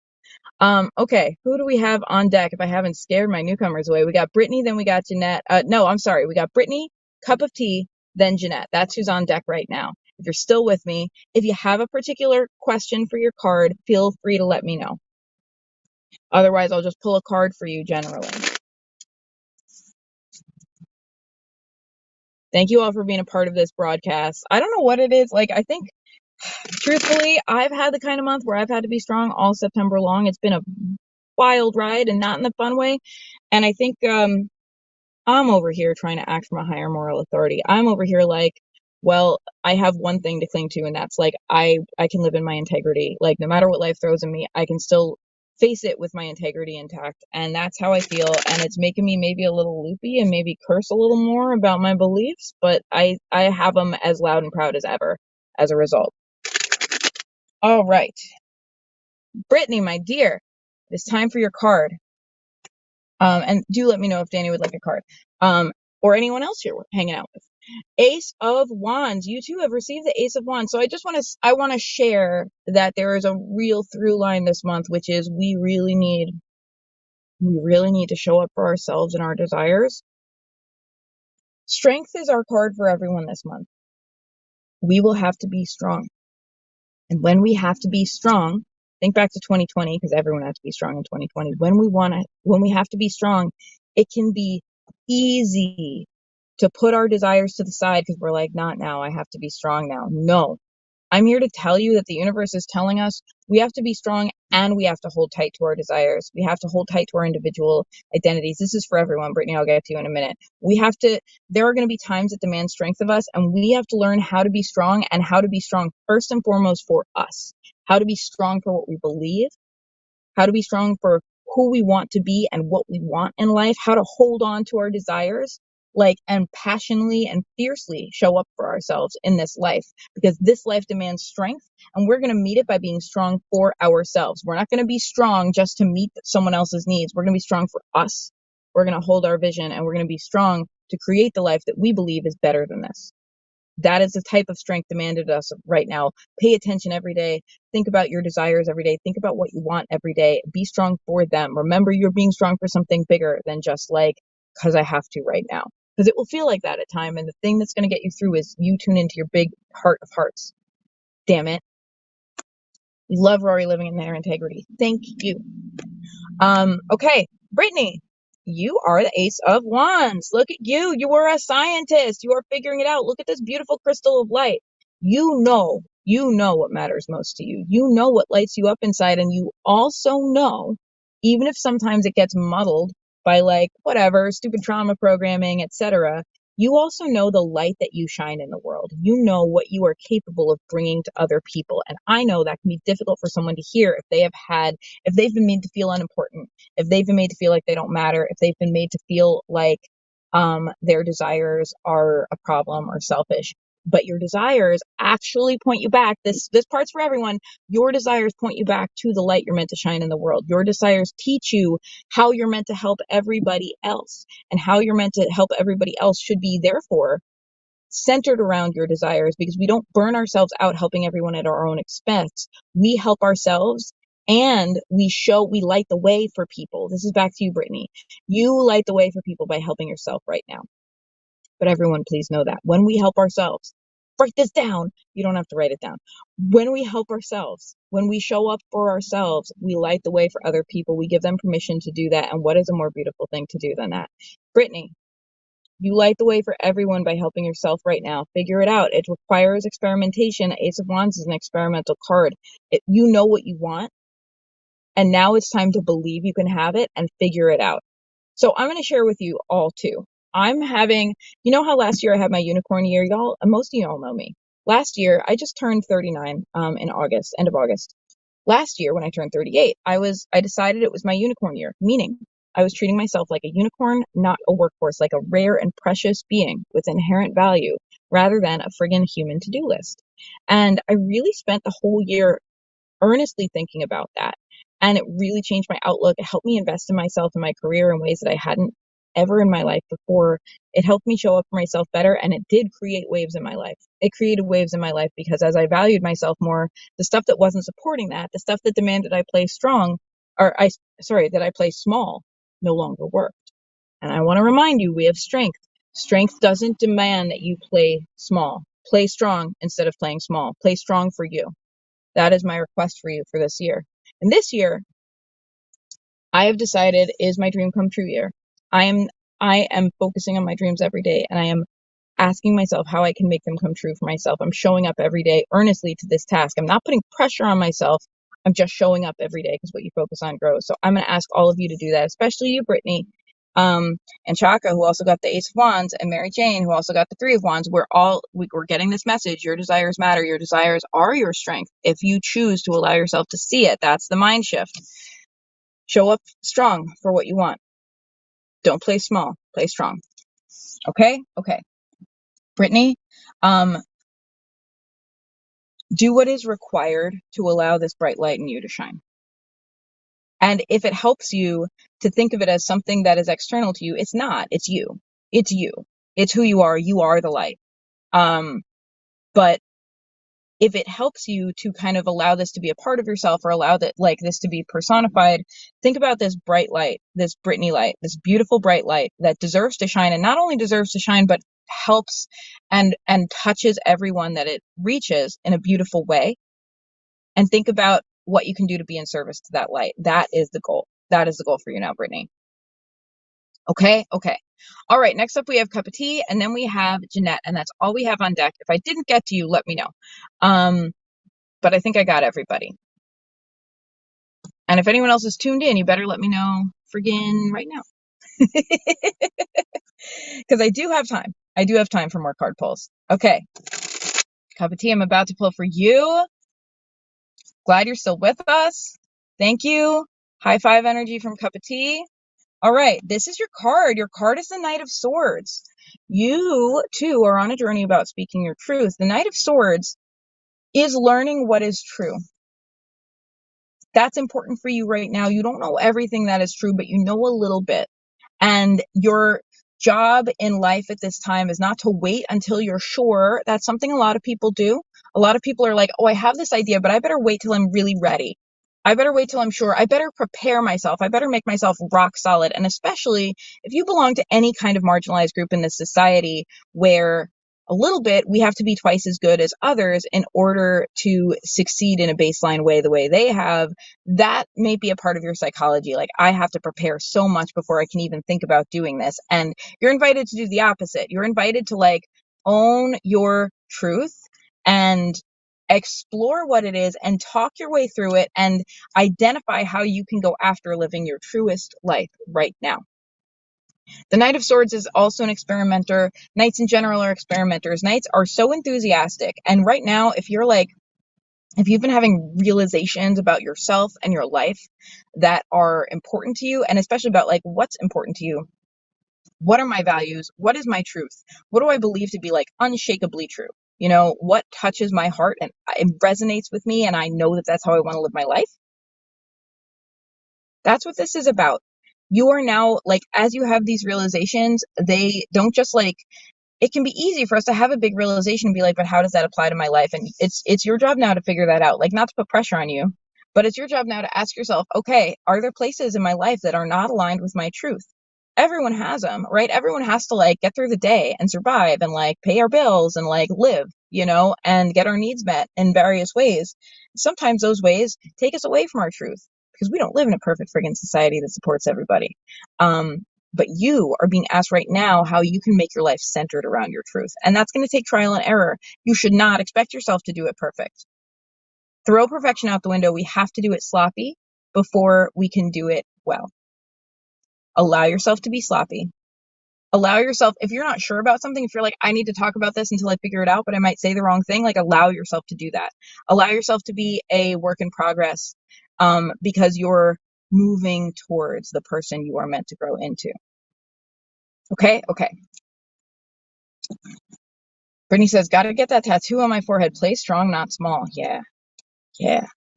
Okay, who do we have on deck if I haven't scared my newcomers away? We got Brittany, then we got Jeanette. No, I'm sorry. We got Brittany, Cup of Tea, then Jeanette. That's who's on deck right now. If you're still with me, if you have a particular question for your card, feel free to let me know. Otherwise, I'll just pull a card for you generally. Thank you all for being a part of this broadcast. I don't know what it is. I think, truthfully, I've had the kind of month where I've had to be strong all September long. It's been a wild ride and not in the fun way. And I think I'm over here trying to act from a higher moral authority. I'm over here well, I have one thing to cling to, and that's I can live in my integrity. No matter what life throws at me, I can still face it with my integrity intact. And that's how I feel. And it's making me maybe a little loopy and maybe curse a little more about my beliefs, but I have them as loud and proud as ever as a result. All right. Brittany, my dear, it's time for your card. And do let me know if Danny would like a card. Or anyone else you're hanging out with. Ace of Wands. You too have received the Ace of Wands. So I want to share that there is a real through line this month, which is we really need to show up for ourselves and our desires. Strength is our card for everyone this month. We will have to be strong. And when we have to be strong, think back to 2020, because everyone had to be strong in 2020. When we have to be strong, it can be easy to put our desires to the side because we're like, not now, I have to be strong now. No, I'm here to tell you that the universe is telling us we have to be strong and we have to hold tight to our desires. We have to hold tight to our individual identities. This is for everyone. Brittany, I'll get to you in a minute. There are going to be times that demand strength of us, and we have to learn how to be strong and how to be strong first and foremost for us. How to be strong for what we believe, how to be strong for who we want to be and what we want in life, how to hold on to our desires, and passionately and fiercely show up for ourselves in this life, because this life demands strength and we're going to meet it by being strong for ourselves. We're not going to be strong just to meet someone else's needs. We're going to be strong for us. We're going to hold our vision and we're going to be strong to create the life that we believe is better than this. That is the type of strength demanded of us right now. Pay attention every day. Think about your desires every day. Think about what you want every day. Be strong for them. Remember, you're being strong for something bigger than just because I have to right now. Because it will feel like that at time. And the thing that's going to get you through is you tune into your big heart of hearts. Damn it. Love Rory living in their integrity. Thank you. Okay, Brittany, you are the Ace of Wands. Look at you. You are a scientist. You are figuring it out. Look at this beautiful crystal of light. You know what matters most to you. You know what lights you up inside. And you also know, even if sometimes it gets muddled by whatever, stupid trauma programming, etc., you also know the light that you shine in the world. You know what you are capable of bringing to other people. And I know that can be difficult for someone to hear if they've been made to feel unimportant, if they've been made to feel like they don't matter, if they've been made to feel like their desires are a problem or selfish. But your desires actually point you back. This part's for everyone. Your desires point you back to the light you're meant to shine in the world. Your desires teach you how you're meant to help everybody else, and how you're meant to help everybody else should be therefore centered around your desires, because we don't burn ourselves out helping everyone at our own expense. We help ourselves and we light the way for people. This is back to you, Brittany. You light the way for people by helping yourself right now. But everyone, please know that when we help ourselves write this down. You don't have to write it down. When we help ourselves, when we show up for ourselves, we light the way for other people. We give them permission to do that. And what is a more beautiful thing to do than that? Brittany, you light the way for everyone by helping yourself right now. Figure it out. It requires experimentation. Ace of Wands is an experimental card. You know what you want, and now it's time to believe you can have it and figure it out. So I'm going to share with you all too. I'm having, you know how last year I had my unicorn year, y'all? Most of y'all know me. Last year, I just turned 39 in August, end of August. Last year, when I turned 38, I decided it was my unicorn year, meaning I was treating myself like a unicorn, not a workhorse, like a rare and precious being with inherent value, rather than a friggin' human to-do list. And I really spent the whole year earnestly thinking about that. And it really changed my outlook. It helped me invest in myself and my career in ways that I hadn't ever in my life before. It helped me show up for myself better, and it did create waves in my life. It created waves in my life because as I valued myself more, the stuff that wasn't supporting that, the stuff that demanded I play strong, that I play small, no longer worked. And I want to remind you, we have strength. Strength doesn't demand that you play small. Play strong instead of playing small. Play strong for you. That is my request for you for this year. And this year, I have decided is my dream come true year. I am focusing on my dreams every day, and I am asking myself how I can make them come true for myself. I'm showing up every day earnestly to this task. I'm not putting pressure on myself. I'm just showing up every day because what you focus on grows. So I'm going to ask all of you to do that, especially you, Brittany, and Chaka, who also got the Ace of Wands, and Mary Jane, who also got the Three of Wands. We're getting this message. Your desires matter. Your desires are your strength. If you choose to allow yourself to see it, that's the mind shift. Show up strong for what you want. Don't play small. Play strong. Okay? Okay. Brittany, do what is required to allow this bright light in you to shine. And if it helps you to think of it as something that is external to you, it's not. It's you. It's you. It's who you are. You are the light. But if it helps you to kind of allow this to be a part of yourself or allow that like this to be personified, think about this bright light, this Brittany light, this beautiful bright light that deserves to shine, and not only deserves to shine, but helps and touches everyone that it reaches in a beautiful way. And think about what you can do to be in service to that light. That is the goal. That is the goal for you now, Brittany. Okay. Okay. All right. Next up, we have Cup of Tea, and then we have Jeanette, and that's all we have on deck. If I didn't get to you, let me know. But I think I got everybody. And if anyone else is tuned in, you better let me know friggin' right now. Because I do have time. I do have time for more card pulls. Okay. Cup of Tea, I'm about to pull for you. Glad you're still with us. Thank you. High five energy from Cup of Tea. All right. This is your card. Your card is the Knight of Swords. You, too, are on a journey about speaking your truth. The Knight of Swords is learning what is true. That's important for you right now. You don't know everything that is true, but you know a little bit. And your job in life at this time is not to wait until you're sure. That's something a lot of people do. A lot of people are like, oh, I have this idea, but I better wait till I'm really ready. I better wait till I'm sure. I better prepare myself. I better make myself rock solid. And especially if you belong to any kind of marginalized group in this society where a little bit, we have to be twice as good as others in order to succeed in a baseline way the way they have. That may be a part of your psychology. Like, I have to prepare so much before I can even think about doing this. And you're invited to do the opposite. You're invited to like own your truth and explore what it is and talk your way through it and identify how you can go after living your truest life right now. The Knight of Swords is also an experimenter. Knights in general are experimenters. Knights are so enthusiastic. And right now, if you've been having realizations about yourself and your life that are important to you, and especially about like what's important to you, what are my values? What is my truth? What do I believe to be like unshakably true? You know, what touches my heart and it resonates with me, and I know that that's how I want to live my life. That's what this is about. You are now like, as you have these realizations, they don't just like, it can be easy for us to have a big realization and be like, but how does that apply to my life? And it's your job now to figure that out. Like, not to put pressure on you, but it's your job now to ask yourself, okay, are there places in my life that are not aligned with my truth? Everyone has them, right? Everyone has to like get through the day and survive and like pay our bills and like live. and get our needs met in various ways. Sometimes those ways take us away from our truth because we don't live in a perfect friggin' society that supports everybody. But you are being asked right now how you can make your life centered around your truth. And that's going to take trial and error. You should not expect yourself to do it perfect. Throw perfection out the window. We have to do it sloppy before we can do it well. Allow yourself to be sloppy. Allow yourself, if you're not sure about something, if you're like, I need to talk about this until I figure it out, but I might say the wrong thing, like allow yourself to do that. Allow yourself to be a work in progress, because you're moving towards the person you are meant to grow into. Okay. Brittany says, gotta get that tattoo on my forehead. Play strong, not small. Yeah.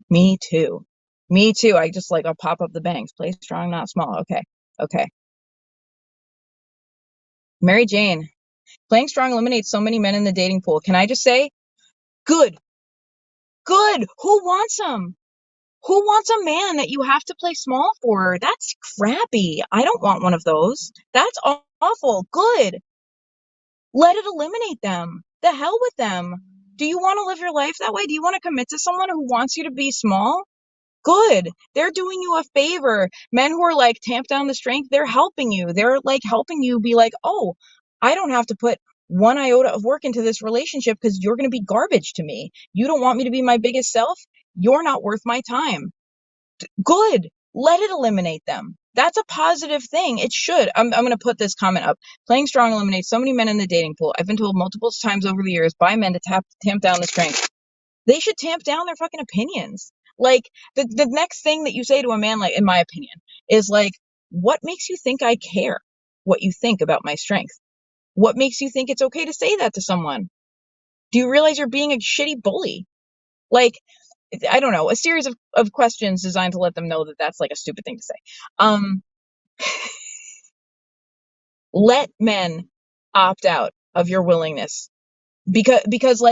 Me too. I just I'll pop up the bangs. Play strong, not small. Okay. Mary Jane, playing strong eliminates so many men in the dating pool. Can I just say, good. Who wants them? Who wants a man that you have to play small for? That's crappy. I don't want one of those. That's awful. Good. Let it eliminate them. The hell with them. Do you want to live your life that way? Do you want to commit to someone who wants you to be small? Good. They're doing you a favor. Men who are tamp down the strength, they're helping you. They're helping you be oh, I don't have to put one iota of work into this relationship because you're going to be garbage to me. You don't want me to be my biggest self. You're not worth my time. Good. Let it eliminate them. That's a positive thing. It should. I'm going to put this comment up. Playing strong eliminates so many men in the dating pool. I've been told multiple times over the years by men to tamp down the strength. They should tamp down their fucking opinions. The next thing that you say to a man, in my opinion, is what makes you think I care what you think about my strength? What makes you think it's okay to say that to someone? Do you realize you're being a shitty bully? I don't know, a series of questions designed to let them know that that's a stupid thing to say. Let men opt out of your willingness because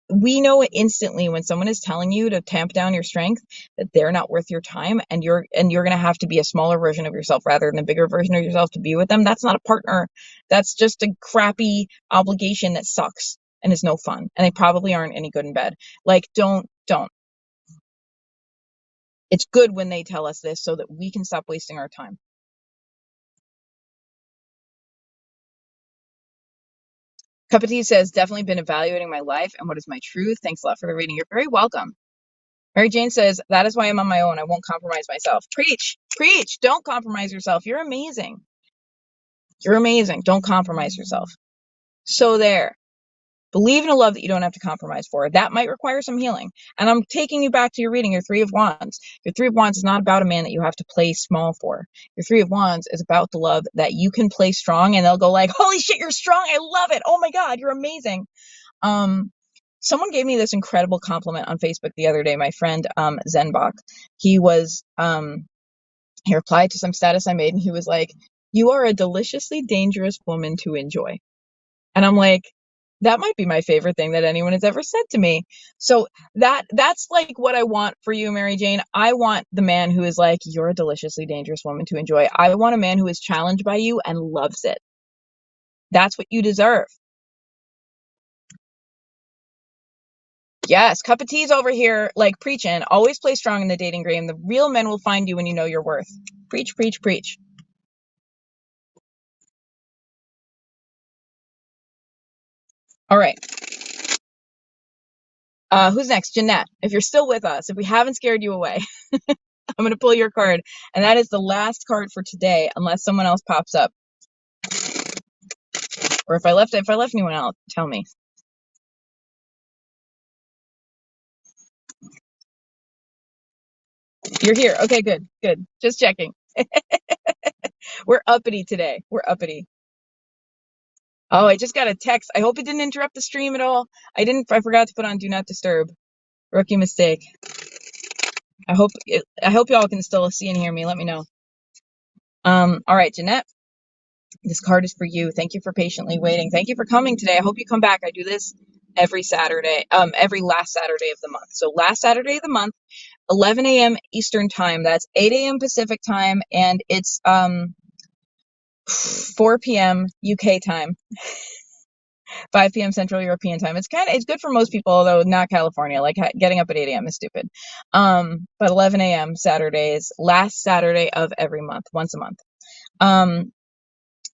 we know it instantly when someone is telling you to tamp down your strength that they're not worth your time and you're going to have to be a smaller version of yourself rather than a bigger version of yourself to be with them. That's not a partner. That's just a crappy obligation that sucks and is no fun. And they probably aren't any good in bed. Don't. It's good when they tell us this so that we can stop wasting our time. Cup of Tea says, definitely been evaluating my life and what is my truth. Thanks a lot for the reading. You're very welcome. Mary Jane says, that is why I'm on my own. I won't compromise myself. Preach. Don't compromise yourself. You're amazing. Don't compromise yourself. So there. Believe in a love that you don't have to compromise for. That might require some healing. And I'm taking you back to your reading, your Three of Wands. Your Three of Wands is not about a man that you have to play small for. Your Three of Wands is about the love that you can play strong and they'll go holy shit, you're strong. I love it. Oh my God, you're amazing. Someone gave me this incredible compliment on Facebook the other day. My friend, Zenbach, he replied to some status I made and he was like, you are a deliciously dangerous woman to enjoy. And I'm like, that might be my favorite thing that anyone has ever said to me. So that's what I want for you, Mary Jane. I want the man who is you're a deliciously dangerous woman to enjoy. I want a man who is challenged by you and loves it. That's what you deserve. Yes, Cup of Tea's over here, preaching. Always play strong in the dating game. The real men will find you when you know your worth. Preach. All right. Who's next? Jeanette. If you're still with us, if we haven't scared you away, I'm going to pull your card. And that is the last card for today, unless someone else pops up. Or if I left anyone out, tell me. You're here. Okay, good. Just checking. We're uppity today. Oh, I just got a text. I hope it didn't interrupt the stream at all. I forgot to put on Do Not Disturb. Rookie mistake. I hope y'all can still see and hear me. Let me know. All right, Jeanette. This card is for you. Thank you for patiently waiting. Thank you for coming today. I hope you come back. I do this every Saturday, every last Saturday of the month. So last Saturday of the month, 11 a.m. Eastern time. That's 8 a.m. Pacific time, and it's 4 p.m. UK time. 5 p.m. Central European time. It's good for most people, although not California. Like getting up at 8 a.m. is stupid. But 11 a.m. Saturdays, last Saturday of every month, once a month.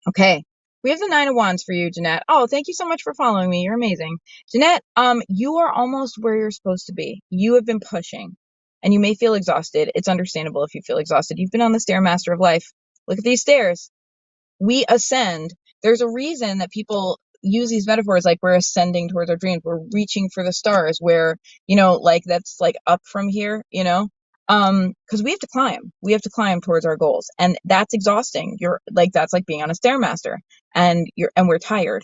Okay. We have the 9 of Wands for you, Jeanette. Oh, thank you so much for following me. You're amazing. Jeanette, you are almost where you're supposed to be. You have been pushing and you may feel exhausted. It's understandable if you feel exhausted. You've been on the Stairmaster of life. Look at these stairs. We ascend. There's a reason that people use these metaphors like we're ascending towards our dreams. We're reaching for the stars where, like that's like up from here, because we have to climb. We have to climb towards our goals. And that's exhausting. That's like being on a Stairmaster and we're tired.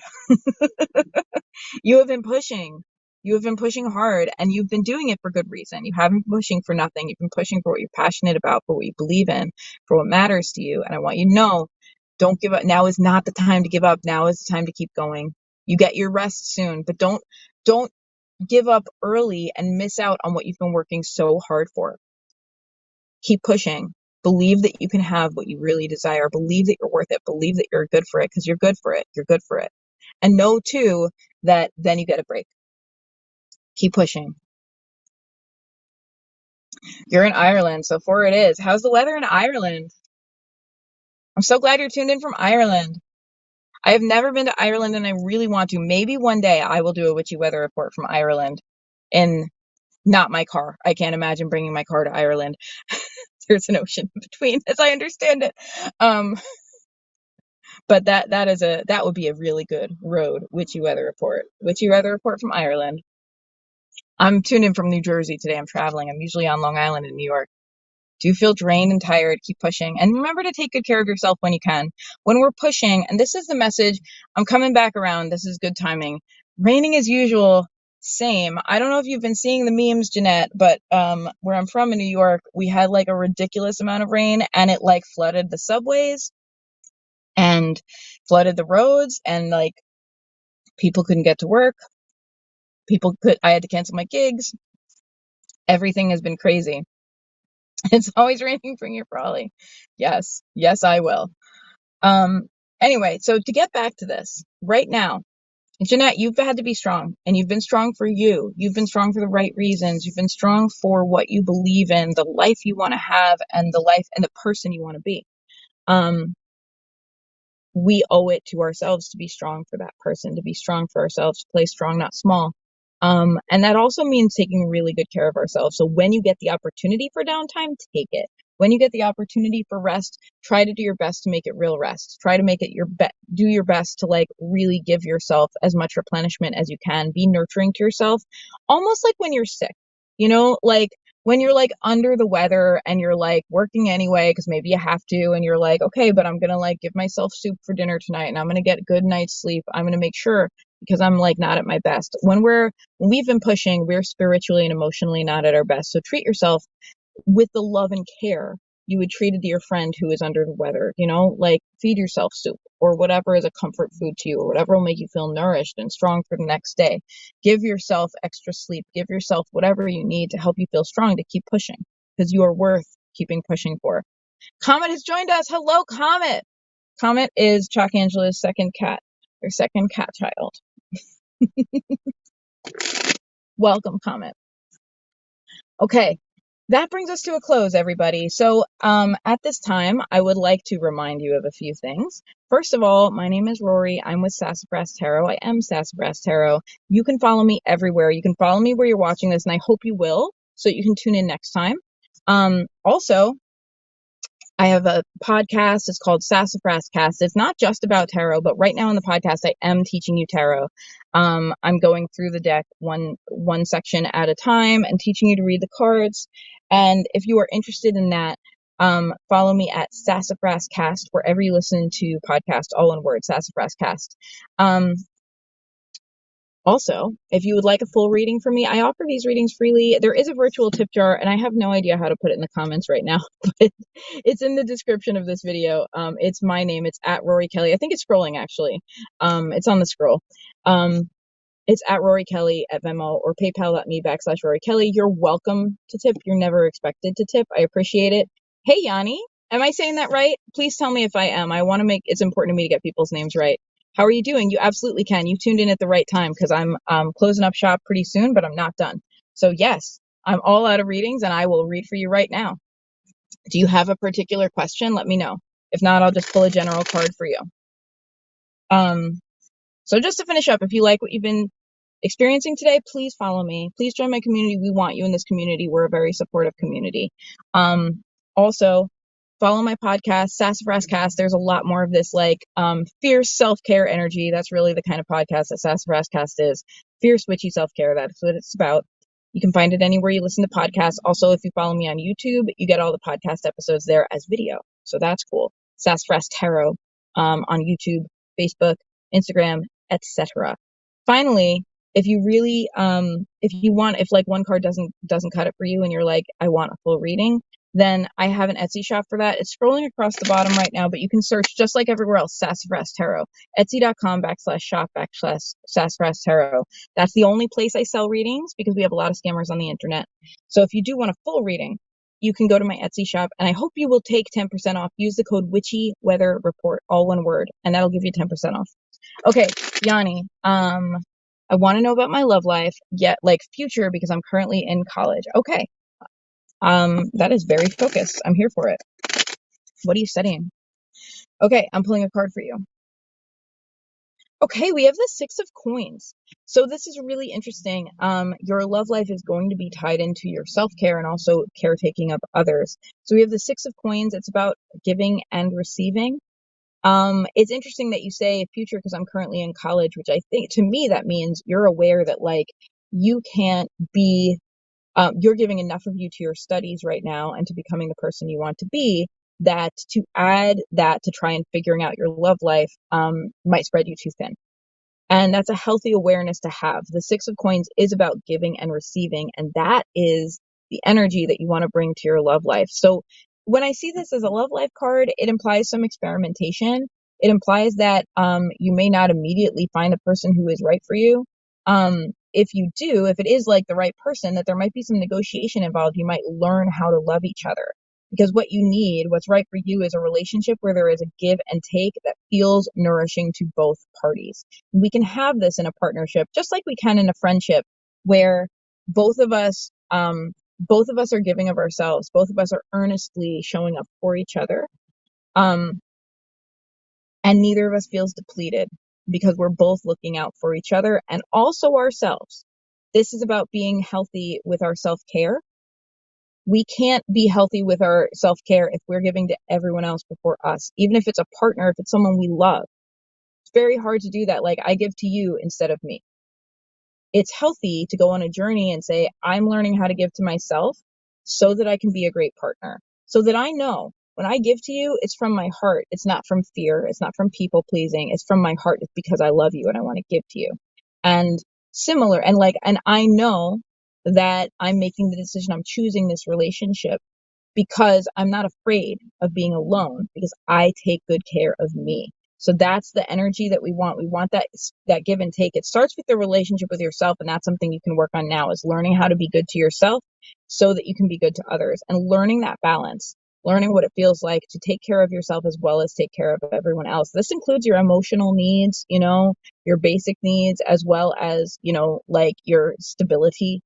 You have been pushing. You have been pushing hard and you've been doing it for good reason. You haven't been pushing for nothing. You've been pushing for what you're passionate about, for what you believe in, for what matters to you. And I want you to know, don't give up. Now is not the time to give up. Now is the time to keep going. You get your rest soon, but don't give up early and miss out on what you've been working so hard for. Keep pushing. Believe that you can have what you really desire. Believe that you're worth it. Believe that you're good for it because you're good for it. You're good for it. And know too that then you get a break. Keep pushing. You're in Ireland, so 4 it is. How's the weather in Ireland? I'm so glad you're tuned in from Ireland. I have never been to Ireland and I really want to. Maybe one day I will do a witchy weather report from Ireland in not my car. I can't imagine bringing my car to Ireland. There's an ocean in between, as I understand it. But that would be a really good road witchy weather report. Witchy weather report from Ireland. I'm tuned in from New Jersey today. I'm traveling. I'm usually on Long Island in New York. Do you feel drained and tired? Keep pushing. And remember to take good care of yourself when you can. When we're pushing, and this is the message, I'm coming back around. This is good timing. Raining as usual. Same. I don't know if you've been seeing the memes, Jeanette, but where I'm from in New York, we had like a ridiculous amount of rain and it like flooded the subways and flooded the roads and like people couldn't get to work. I had to cancel my gigs. Everything has been crazy. It's always raining, bring your brolly. Yes, I will. Anyway, so to get back to this, right now, Jeanette, you've had to be strong, and you've been strong for you. You've been strong for the right reasons. You've been strong for what you believe in, the life you want to have, and the life and the person you want to be. We owe it to ourselves to be strong for that person, to be strong for ourselves, to play strong, not small. And that also means taking really good care of ourselves. So when you get the opportunity for downtime, take it. When you get the opportunity for rest, try to do your best to make it real rest. Try to make it do your best to like really give yourself as much replenishment as you can. Be nurturing to yourself, almost like when you're sick, like when you're like under the weather and you're like working anyway, because maybe you have to, and you're like, okay, but I'm going to like give myself soup for dinner tonight and I'm going to get a good night's sleep. I'm going to make sure because I'm like not at my best. When we've been pushing, we're spiritually and emotionally not at our best. So treat yourself with the love and care you would treat your friend who is under the weather, like feed yourself soup or whatever is a comfort food to you or whatever will make you feel nourished and strong for the next day. Give yourself extra sleep. Give yourself whatever you need to help you feel strong to keep pushing because you are worth keeping pushing for. Comet has joined us. Hello, Comet. Comet is Chalk Angela's second cat child. Welcome, Comet. Okay. That brings us to a close, everybody. So at this time, I would like to remind you of a few things. First of all, my name is Rory. I'm with Sassafras Tarot. I am Sassafras Tarot. You can follow me everywhere. You can follow me where you're watching this, and I hope you will, so you can tune in next time. Also, I have a podcast. It's called Sassafras Cast. It's not just about tarot, but right now in the podcast, I am teaching you tarot. I'm going through the deck one section at a time and teaching you to read the cards. And if you are interested in that, follow me at Sassafras Cast wherever you listen to podcasts, all in words, Sassafras Cast. Also, if you would like a full reading from me, I offer these readings freely. There is a virtual tip jar, and I have no idea how to put it in the comments right now, but it's in the description of this video. It's my name. It's at Rory Kelly. I think it's scrolling, actually. It's on the scroll. It's at Rory Kelly at Venmo or paypal.me/Rory Kelly. You're welcome to tip. You're never expected to tip. I appreciate it. Hey, Yanni. Am I saying that right? Please tell me if I am. It's important to me to get people's names right. How are you doing? You absolutely can. You tuned in at the right time because I'm closing up shop pretty soon, but I'm not done. So yes, I'm all out of readings and I will read for you right now. Do you have a particular question? Let me know. If not, I'll just pull a general card for you. Um, so just to finish up, if you like what you've been experiencing today, please follow me. Please join my community. We want you in this community. We're a very supportive community. Also, follow my podcast, Sassafras Cast. There's a lot more of this like fierce self-care energy. That's really the kind of podcast that Sassafras Cast is. Fierce witchy self-care. That's what it's about. You can find it anywhere you listen to podcasts. Also, if you follow me on YouTube, you get all the podcast episodes there as video. So that's cool. Sassafras Tarot on YouTube, Facebook, Instagram, etc. Finally, if you really if like one card doesn't cut it for you and you're like, I want a full reading, then I have an Etsy shop for that. It's scrolling across the bottom right now, but you can search just like everywhere else, Sassafras Tarot, etsy.com/shop/Sassafras Tarot. That's the only place I sell readings because we have a lot of scammers on the internet. So if you do want a full reading, you can go to my Etsy shop, and I hope you will take 10% off. Use the code Witchy Weather Report, all one word, and that'll give you 10% off. Okay, Yanni, I want to know about my love life, yet like future because I'm currently in college. Okay. That is very focused. I'm here for it. What are you studying? Okay, I'm pulling a card for you. Okay, we have the Six of Coins. So this is really interesting. Your love life is going to be tied into your self-care and also caretaking of others. So we have the Six of Coins. It's about giving and receiving. It's interesting that you say future because I'm currently in college, which I think to me that means you're aware that like you can't be you're giving enough of you to your studies right now and to becoming the person you want to be, that to add that to try and figuring out your love life might spread you too thin. And that's a healthy awareness to have. The Six of Coins is about giving and receiving, and that is the energy that you want to bring to your love life. So when I see this as a love life card, it implies some experimentation. It implies that you may not immediately find the person who is right for you. If you do, if it is like the right person, that there might be some negotiation involved. You might learn how to love each other. Because what you need, what's right for you, is a relationship where there is a give and take that feels nourishing to both parties. We can have this in a partnership, just like we can in a friendship, where both of us, both of us are giving of ourselves. Both of us are earnestly showing up for each other. And neither of us feels depleted because we're both looking out for each other and also ourselves. This is about being healthy with our self-care. We can't be healthy with our self-care if we're giving to everyone else before us, even if it's a partner, if it's someone we love. It's very hard to do that. Like, I give to you instead of me. It's healthy to go on a journey and say, I'm learning how to give to myself so that I can be a great partner. So that I know when I give to you, it's from my heart. It's not from fear. It's not from people pleasing. It's from my heart. It's because I love you and I want to give to you. And similar, and I know that I'm making the decision. I'm choosing this relationship because I'm not afraid of being alone because I take good care of me. So that's the energy that we want. We want that give and take. It starts with the relationship with yourself, and that's something you can work on now, is learning how to be good to yourself so that you can be good to others, and learning that balance, learning what it feels like to take care of yourself as well as take care of everyone else. This includes your emotional needs, your basic needs, as well as, like your stability.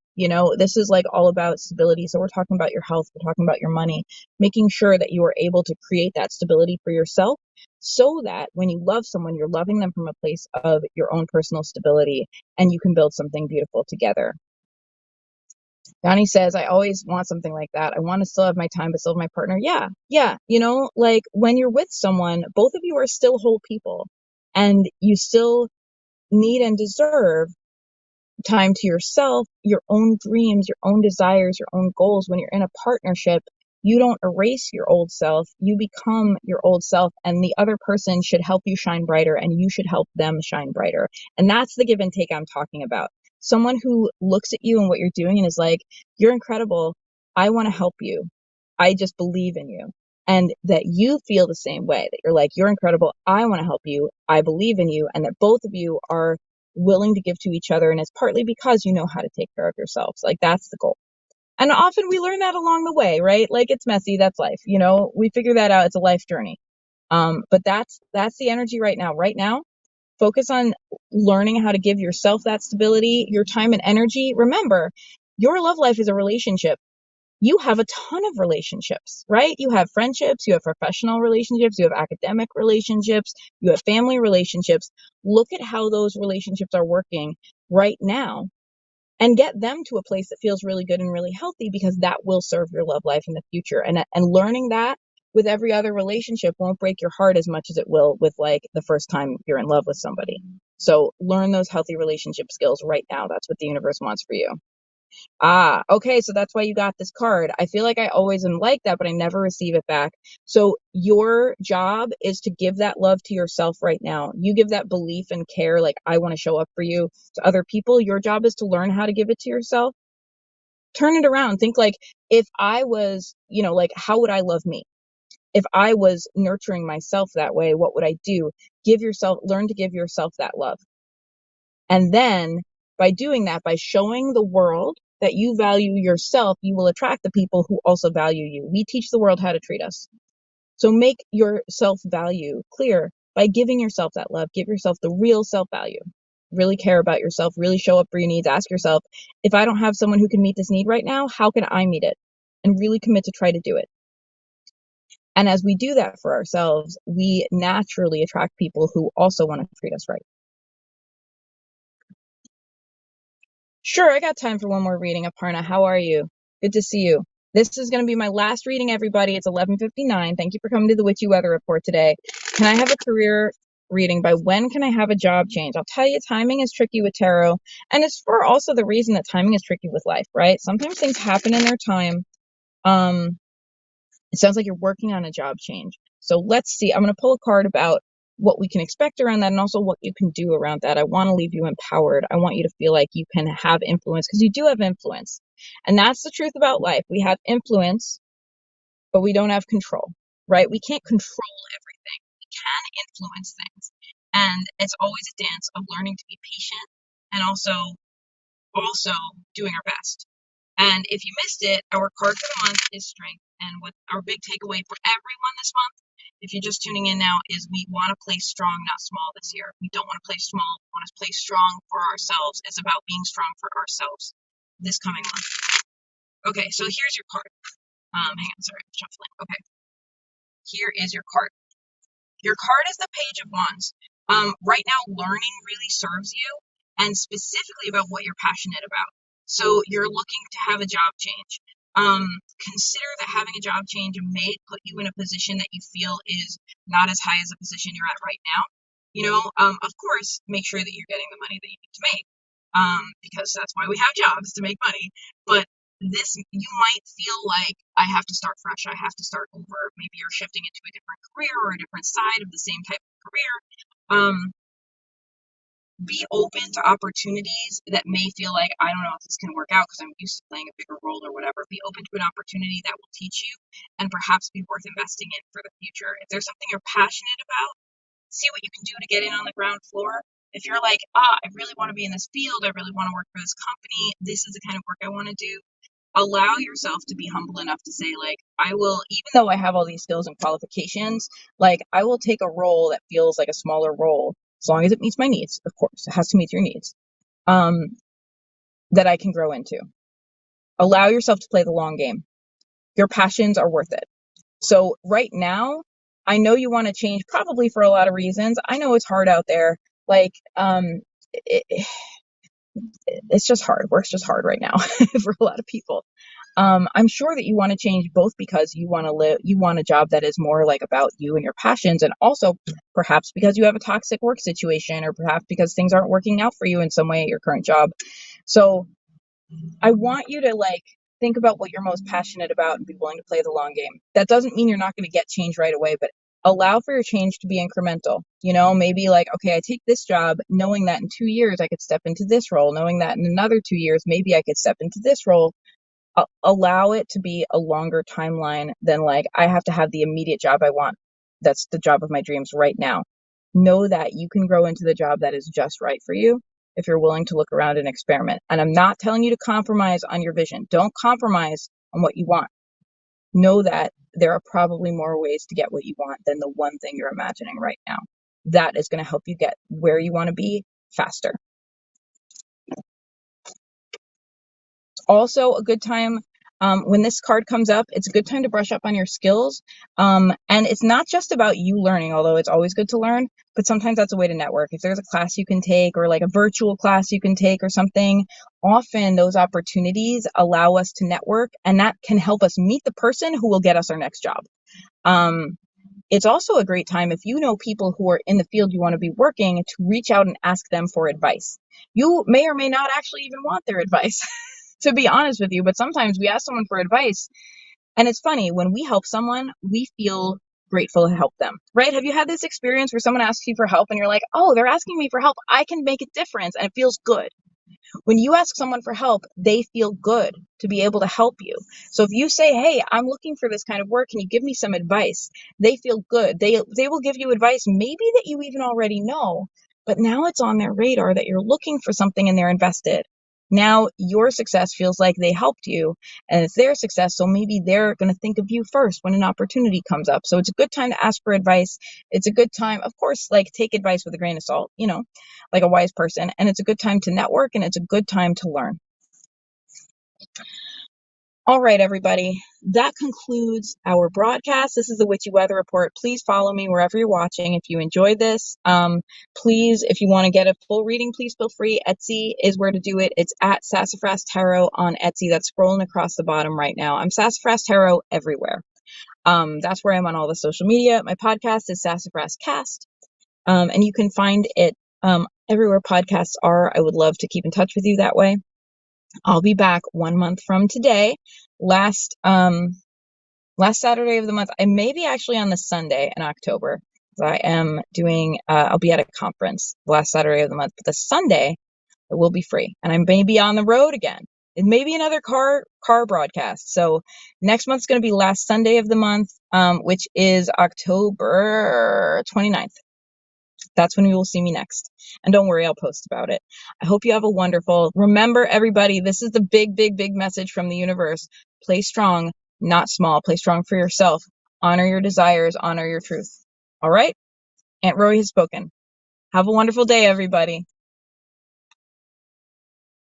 This is like all about stability. So we're talking about your health, we're talking about your money, making sure that you are able to create that stability for yourself so that when you love someone, you're loving them from a place of your own personal stability and you can build something beautiful together. Donnie says, I always want something like that. I want to still have my time, but still have my partner. Yeah. Yeah. Like when you're with someone, both of you are still whole people and you still need and deserve time to yourself, your own dreams, your own desires, your own goals. When you're in a partnership, you don't erase your old self. You become your old self, and the other person should help you shine brighter, and you should help them shine brighter. And that's the give and take I'm talking about. Someone who looks at you and what you're doing and is like, you're incredible. I want to help you. I just believe in you. And that you feel the same way, that you're like, you're incredible. I want to help you. I believe in you. And that both of you are willing to give to each other. And it's partly because you know how to take care of yourselves. Like, that's the goal. And often we learn that along the way, right? Like, it's messy. That's life. We figure that out. It's a life journey. But that's the energy right now. Right now, focus on learning how to give yourself that stability, your time and energy. Remember, your love life is a relationship. You have a ton of relationships, right? You have friendships, you have professional relationships, you have academic relationships, you have family relationships. Look at how those relationships are working right now and get them to a place that feels really good and really healthy, because that will serve your love life in the future. And learning that with every other relationship won't break your heart as much as it will with like the first time you're in love with somebody. So learn those healthy relationship skills right now. That's what the universe wants for you. Ah, okay, so that's why you got this card. I feel like I always am like that, but I never receive it back. So your job is to give that love to yourself right now. You give that belief and care, like, I want to show up for you, to other people. Your job is to learn how to give it to yourself. Turn it around. Think like, if I was, like, how would I love me? If I was nurturing myself that way, what would I do? Learn to give yourself that love. And then by doing that, by showing the world that you value yourself, you will attract the people who also value you. We teach the world how to treat us. So make your self-value clear by giving yourself that love. Give yourself the real self-value. Really care about yourself, really show up for your needs. Ask yourself, if I don't have someone who can meet this need right now, how can I meet it? And really commit to try to do it. And as we do that for ourselves, we naturally attract people who also want to treat us right. Sure, I got time for one more reading, Aparna. How are you? Good to see you. This is going to be my last reading, everybody. It's 11:59. Thank you for coming to the Witchy Weather Report today. Can I have a career reading by when can I have a job change? I'll tell you, timing is tricky with tarot, and it's for also the reason that timing is tricky with life, right? Sometimes things happen in their time. It sounds like you're working on a job change. So let's see. I'm going to pull a card about what we can expect around that and also what you can do around that. I want to leave you empowered. I want you to feel like you can have influence, because you do have influence. And that's the truth about life. We have influence, but we don't have control, right? We can't control everything. We can influence things. And it's always a dance of learning to be patient and also doing our best. And if you missed it, our card for the month is strength. And what our big takeaway for everyone this month, if you're just tuning in now, is we want to play strong, not small this year. We don't want to play small. We want to play strong for ourselves. It's about being strong for ourselves this coming month. Okay, so here's your card. Hang on, sorry, I'm shuffling. Okay, here is your card. Your card is the Page of Wands. Right now, learning really serves you, and specifically about what you're passionate about. So you're looking to have a job change. Consider that having a job change may put you in a position that you feel is not as high as the position you're at right now. Of course, make sure that you're getting the money that you need to make, because that's why we have jobs, to make money. But you might feel like, I have to start fresh, I have to start over. Maybe you're shifting into a different career or a different side of the same type of career. Be open to opportunities that may feel like, I don't know if this can work out because I'm used to playing a bigger role or whatever. Be open to an opportunity that will teach you and perhaps be worth investing in for the future. If there's something you're passionate about, see what you can do to get in on the ground floor. If you're like, I really want to be in this field, I really want to work for this company, this is the kind of work I want to do, allow yourself to be humble enough to say, like, I will, even though I have all these skills and qualifications, like, I will take a role that feels like a smaller role, as long as it meets my needs. Of course, it has to meet your needs, that I can grow into. Allow yourself to play the long game. Your passions are worth it. So right now, I know you want to change, probably for a lot of reasons. I know it's hard out there. Like, it's just hard. Work's just hard right now for a lot of people. I'm sure that you want to change both because you want a job that is more like about you and your passions, and also perhaps because you have a toxic work situation, or perhaps because things aren't working out for you in some way at your current job. So I want you to think about what you're most passionate about and be willing to play the long game. That doesn't mean you're not going to get change right away, but allow for your change to be incremental. Maybe okay, I take this job knowing that in 2 years I could step into this role, knowing that in another 2 years, maybe I could step into this role. Allow it to be a longer timeline than I have to have the immediate job I want. That's the job of my dreams right now. Know that you can grow into the job that is just right for you if you're willing to look around and experiment. And I'm not telling you to compromise on your vision. Don't compromise on what you want. Know that there are probably more ways to get what you want than the one thing you're imagining right now. that is going to help you get where you want to be faster. Also a good time, when this card comes up, it's a good time to brush up on your skills. And it's not just about you learning, although it's always good to learn, but sometimes that's a way to network. If there's a class you can take, or like a virtual class you can take or something, often those opportunities allow us to network, and that can help us meet the person who will get us our next job. It's also a great time, if you know people who are in the field you want to be working, to reach out and ask them for advice. You may or may not actually even want their advice, to be honest with you, but sometimes we ask someone for advice, and it's funny, when we help someone, we feel grateful to help them, right? Have you had this experience where someone asks you for help and you're like, oh, they're asking me for help, I can make a difference, and it feels good? When you ask someone for help, they feel good to be able to help you. So if you say, hey, I'm looking for this kind of work, can you give me some advice? They feel good. They will give you advice maybe that you even already know, but now it's on their radar that you're looking for something and they're invested. Now your success feels like they helped you, and it's their success, so maybe they're going to think of you first when an opportunity comes up. So it's a good time to ask for advice. It's a good time, of course, like, take advice with a grain of salt, like a wise person, and it's a good time to network, and it's a good time to learn. All right, everybody, that concludes our broadcast. This is the Witchy Weather Report. Please follow me wherever you're watching. If you enjoyed this, please, if you want to get a full reading, please feel free. Etsy is where to do it. It's at Sassafras Tarot on Etsy. That's scrolling across the bottom right now. I'm Sassafras Tarot everywhere. That's where I'm on all the social media. My podcast is Sassafras Cast, and you can find it everywhere podcasts are. I would love to keep in touch with you that way. I'll be back 1 month from today. Last Saturday of the month. I may be actually on the Sunday in October. I am doing, I'll be at a conference the last Saturday of the month, but the Sunday it will be free, and I may be on the road again. It may be another car broadcast. So next month's going to be last Sunday of the month, which is October 29th. That's when you will see me next. And don't worry, I'll post about it. I hope you have a wonderful, remember everybody, this is the big, big, big message from the universe. Play strong, not small. Play strong for yourself. Honor your desires, honor your truth. All right? Aunt Rory has spoken. Have a wonderful day, everybody.